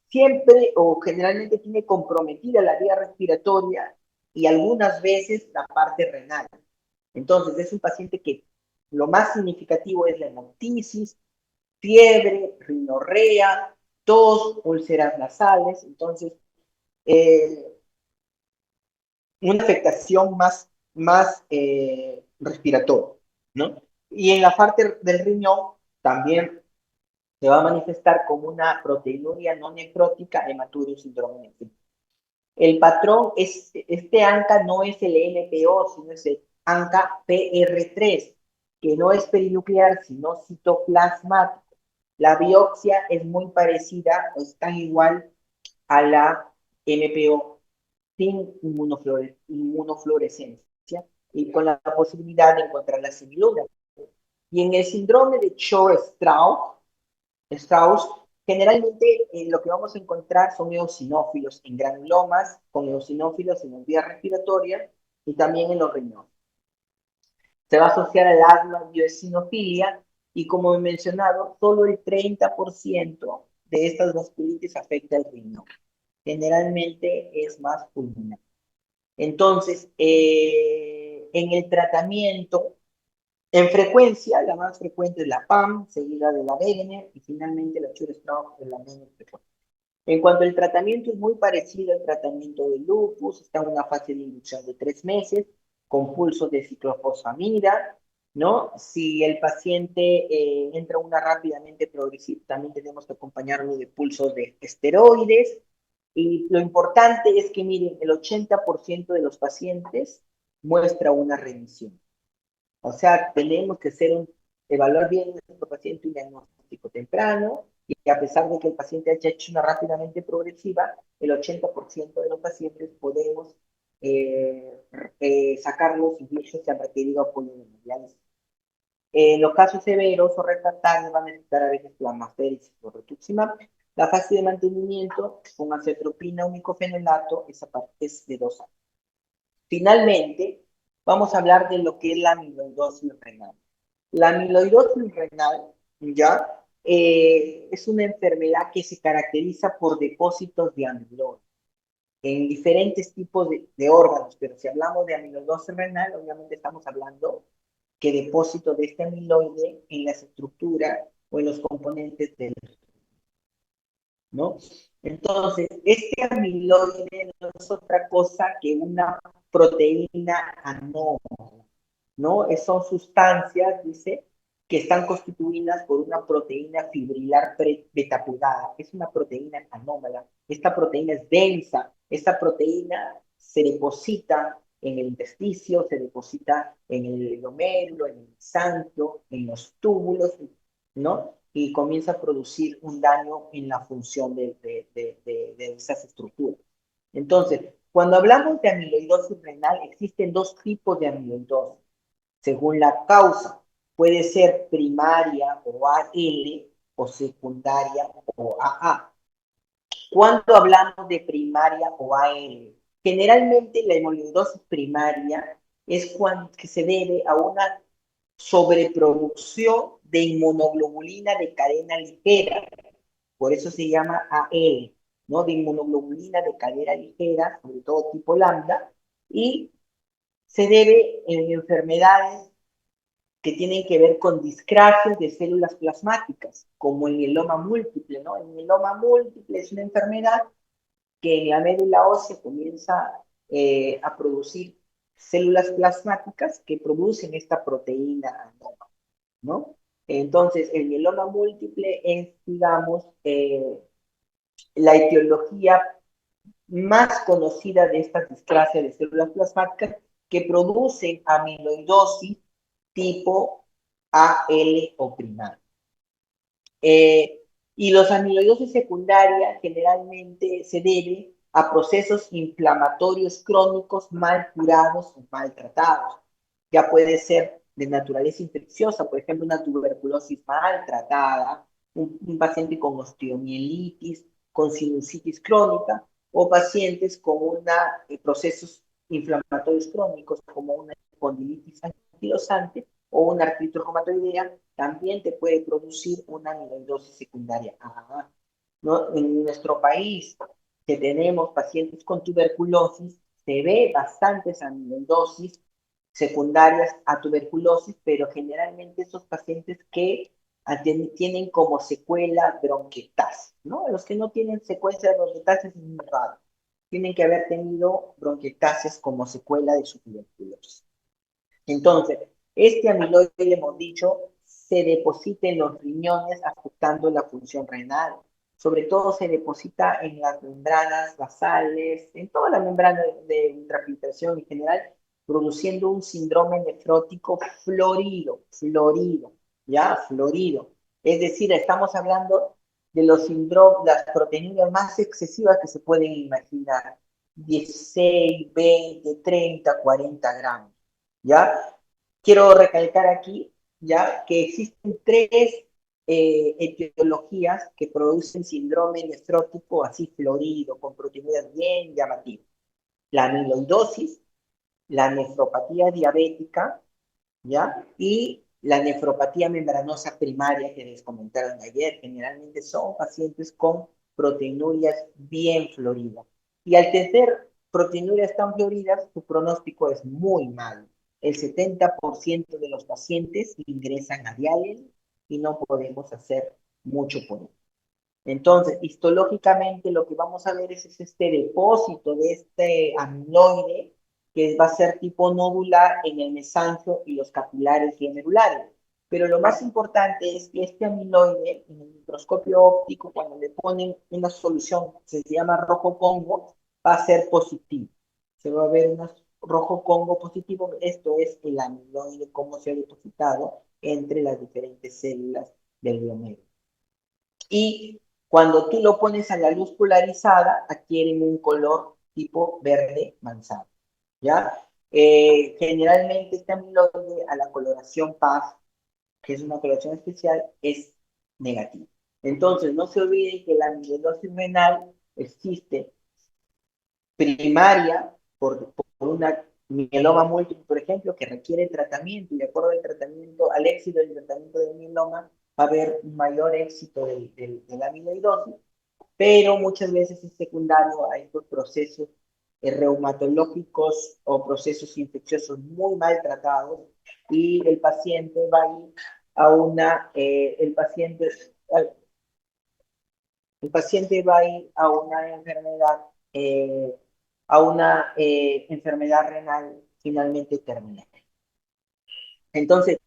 siempre o generalmente tiene comprometida la vía respiratoria y algunas veces la parte renal. Entonces es un paciente que lo más significativo es la hemoptisis, fiebre, rinorrea, tos, úlceras nasales. Entonces, eh, una afectación más respiratoria, ¿no? Y en la parte del riñón también se va a manifestar como una proteinuria no nefrótica, hematuria síndrome nefrítico. El patrón es, este ANCA no es el NPO, sino es el ANCA PR3, que no es perinuclear, sino citoplasmático. La biopsia es muy parecida o está igual a la MPO sin inmunofluorescencia y con la posibilidad de encontrar la semiluna. Y en el síndrome de Strauss generalmente lo que vamos a encontrar son eosinófilos en granulomas, con eosinófilos en las vías respiratorias y también en los riñones. Se va a asociar al asma bioesinofilia y como he mencionado, solo el 30% de estas vasculitis afecta el riñón. Generalmente es más pulmonar. Entonces, en el tratamiento, en frecuencia, la más frecuente es la PAM, seguida de la Wegener y finalmente la Church-Strauss es la menos frecuente. En cuanto al tratamiento, es muy parecido al tratamiento del lupus, está en una fase de inducción de 3 meses, con pulsos de ciclofosfamida, ¿no? Si el paciente entra una rápidamente progresiva, también tenemos que acompañarlo de pulsos de esteroides, y lo importante es que, miren, el 80% de los pacientes muestra una remisión. O sea, tenemos que evaluar bien a nuestro paciente un diagnóstico temprano y a pesar de que el paciente haya hecho una rápidamente progresiva, el 80% de los pacientes podemos sacarlos y ellos se han requerido apoyo de hemodiálisis. En los casos severos o refractarios van a necesitar a veces plasmaféresis o rituximab. La fase de mantenimiento con acetropina o micofenolato, esa parte es de 2 años. Finalmente, vamos a hablar de lo que es la amiloidosis renal. La amiloidosis renal, ¿ya? Es una enfermedad que se caracteriza por depósitos de amiloide en diferentes tipos de órganos, pero si hablamos de amiloidosis renal, obviamente estamos hablando que depósito de este amiloide en las estructuras o en los componentes del, ¿no? Entonces, este amiloide no es otra cosa que una proteína anómala, ¿no? Son sustancias, dice, que están constituidas por una proteína fibrilar betaplegada. Es una proteína anómala. Esta proteína es densa. Esta proteína se deposita en el intersticio, se deposita en el glomérulo, en el mesanquio, en los túbulos, ¿no? Y comienza a producir un daño en la función de esas estructuras. Entonces, cuando hablamos de amiloidosis renal, existen dos tipos de amiloidosis según la causa. Puede ser primaria o AL o secundaria o AA. Cuando hablamos de primaria o AL, generalmente la amiloidosis primaria es cuando que se debe a una sobreproducción de inmunoglobulina de cadena ligera. Por eso se llama AL, ¿no? De inmunoglobulina de cadena ligera, sobre todo tipo lambda, y se debe en enfermedades que tienen que ver con discracias de células plasmáticas, como el mieloma múltiple, ¿no? El mieloma múltiple es una enfermedad que en la médula ósea comienza a producir células plasmáticas que producen esta proteína, ¿no? Entonces, el mieloma múltiple es, digamos, la etiología más conocida de esta discrasia de células plasmáticas que producen amiloidosis tipo AL o primaria. Y los amiloidosis secundarias generalmente se deben a procesos inflamatorios crónicos mal curados o mal tratados. Ya puede ser de naturaleza infecciosa, por ejemplo, una tuberculosis mal tratada, un paciente con osteomielitis, con sinusitis crónica, o pacientes con procesos inflamatorios crónicos como una espondilitis anquilosante o una artritis reumatoidea, también te puede producir una amiloidosis secundaria. ¿No? En nuestro país, que tenemos pacientes con tuberculosis, se ve bastantes amiloidosis secundarias a tuberculosis, pero generalmente esos pacientes que tienen como secuela bronquiectasis, ¿no? Los que no tienen secuencia de bronquiectasis es muy raro. Tienen que haber tenido bronquiectasis como secuela de su tuberculosis. Entonces, este amiloide, hemos dicho, se deposita en los riñones afectando la función renal. Sobre todo se deposita en las membranas basales, en toda la membrana de ultrafiltración en general, produciendo un síndrome nefrótico florido, ¿ya? Florido. Es decir, estamos hablando de los síndromes, las proteinuras más excesivas que se pueden imaginar. 16, 20, 30, 40 gramos. ¿Ya? Quiero recalcar aquí, ¿ya? Que existen tres etiologías que producen síndrome nefrótico así florido, con proteinuras bien llamativas. La amiloidosis, la nefropatía diabética, ¿ya? Y la nefropatía membranosa primaria que les comentaron ayer, generalmente son pacientes con proteinurias bien floridas. Y al tener proteinurias tan floridas, su pronóstico es muy malo. El 70% de los pacientes ingresan a diálisis y no podemos hacer mucho por ello. Entonces, histológicamente lo que vamos a ver es este depósito de este amiloide que va a ser tipo nodular en el mesangio y los capilares glomerulares. Pero lo más importante es que este amiloide, en el microscopio óptico, cuando le ponen una solución que se llama rojo Congo, va a ser positivo. Se va a ver un rojo Congo positivo. Esto es el amiloide, cómo se ha depositado entre las diferentes células del glomérulo. Y cuando tú lo pones a la luz polarizada, adquieren un color tipo verde manzana, ¿ya? Generalmente este amiloide a la coloración PAS, que es una coloración especial, es negativa. Entonces, no se olviden que la amiloidosis renal existe primaria por una mieloma múltiple, por ejemplo, que requiere tratamiento, y de acuerdo al tratamiento, al éxito del tratamiento del mieloma, va a haber un mayor éxito de la amiloidosis, pero muchas veces es secundario a estos procesos reumatológicos o procesos infecciosos muy maltratados, y el paciente va a ir a una, el paciente va a ir a una enfermedad renal finalmente terminal. Entonces,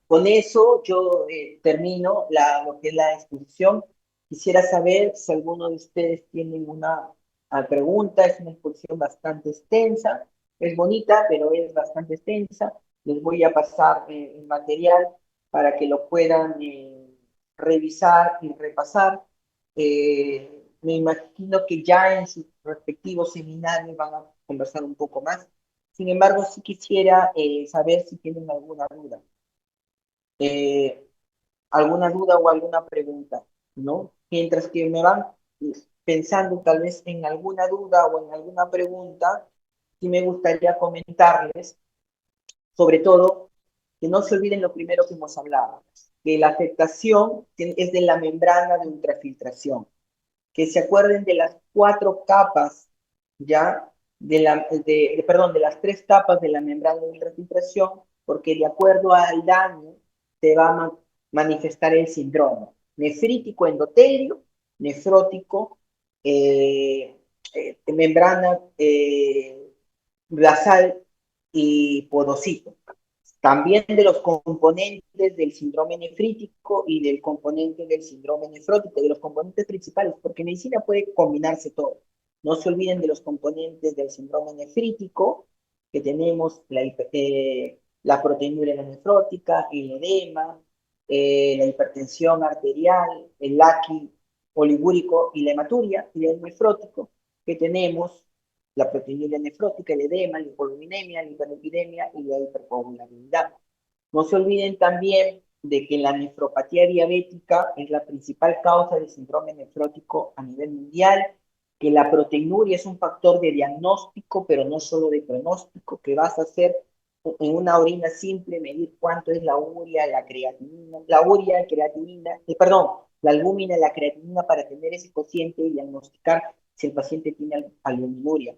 con eso yo termino lo que es la exposición. Quisiera saber si alguno de ustedes tiene una pregunta. Es una exposición bastante extensa, es bonita, pero es bastante extensa. Les voy a pasar el material para que lo puedan revisar y repasar. Me imagino que ya en sus respectivos seminarios van a conversar un poco más. Sin embargo, sí quisiera saber si tienen alguna duda. Eh, Alguna duda o alguna pregunta, ¿no? Mientras que me van pensando tal vez en alguna duda o en alguna pregunta, sí me gustaría comentarles, sobre todo, que no se olviden lo primero que hemos hablado, que la afectación es de la membrana de ultrafiltración, que se acuerden de las cuatro capas, ya, perdón, de las tres capas de la membrana de ultrafiltración, porque de acuerdo al daño se va a manifestar el síndrome nefrítico endotelio, nefrótico, membrana basal y podocito. También de los componentes del síndrome nefrítico y del componente del síndrome nefrótico, de los componentes principales, porque en medicina puede combinarse todo. No se olviden de los componentes del síndrome nefrítico, que tenemos la proteinuria nefrótica, el edema, la hipertensión arterial, el laqui oligúrico y la hematuria, y el nefrótico, que tenemos la proteinuria nefrótica, el edema, la hipoluminemia, la hiperlipidemia y la hipercoagulabilidad. No se olviden también de que la nefropatía diabética es la principal causa de síndrome nefrótico a nivel mundial, que la proteinuria es un factor de diagnóstico, pero no solo de pronóstico, que vas a hacer en una orina simple, medir cuánto es la urea, la creatinina, perdón, la albúmina, la creatinina para tener ese cociente y diagnosticar si el paciente tiene albuminuria,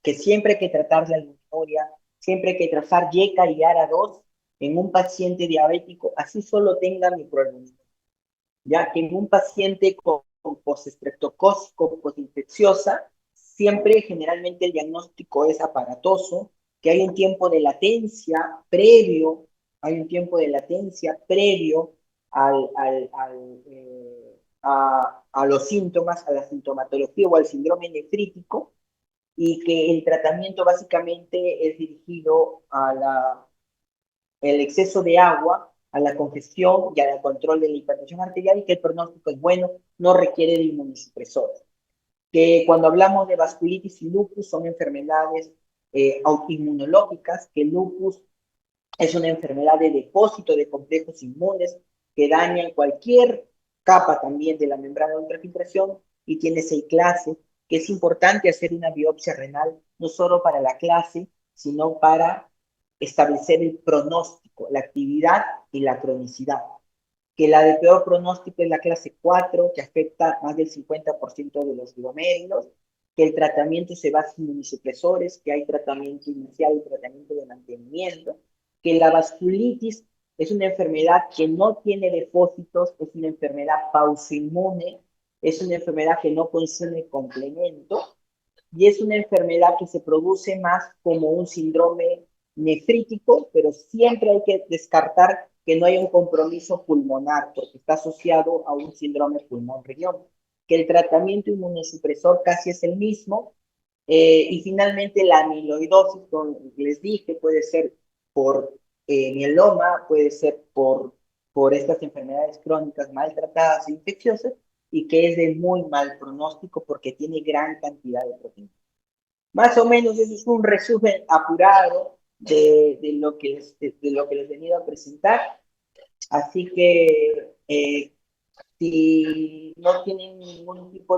que siempre hay que tratar la albuminuria, siempre hay que trazar YECA y ARA2 en un paciente diabético, así solo tenga microalbuminuria, ya que en un paciente con postestreptocócico, postinfecciosa, siempre generalmente el diagnóstico es aparatoso, que hay un tiempo de latencia previo, a los síntomas, a la sintomatología o al síndrome nefrítico, y que el tratamiento básicamente es dirigido a el exceso de agua a la congestión y al control de la hipertensión arterial y que el pronóstico es bueno, no requiere de inmunosupresores. Que cuando hablamos de vasculitis y lupus son enfermedades autoinmunológicas, que el lupus es una enfermedad de depósito de complejos inmunes que dañan cualquier capa también de la membrana de ultrafiltración y tiene 6 clases, que es importante hacer una biopsia renal, no solo para la clase, sino para establecer el pronóstico, la actividad y la cronicidad. Que la de peor pronóstico es la clase 4, que afecta más del 50% de los glomérulos, que el tratamiento se basa en inmunosupresores, que hay tratamiento inicial y tratamiento de mantenimiento, que la vasculitis es una enfermedad que no tiene depósitos, es una enfermedad pausoinmune, es una enfermedad que no consume complemento y es una enfermedad que se produce más como un síndrome nefrítico, pero siempre hay que descartar que no hay un compromiso pulmonar, porque está asociado a un síndrome pulmón-riñón, que el tratamiento inmunosupresor casi es el mismo, y finalmente la amiloidosis, como les dije, puede ser por mieloma, puede ser por estas enfermedades crónicas maltratadas e infecciosas, y que es de muy mal pronóstico porque tiene gran cantidad de proteínas. Más o menos eso es un resumen apurado de lo que les he venido a presentar. Así que si no tienen ningún tipo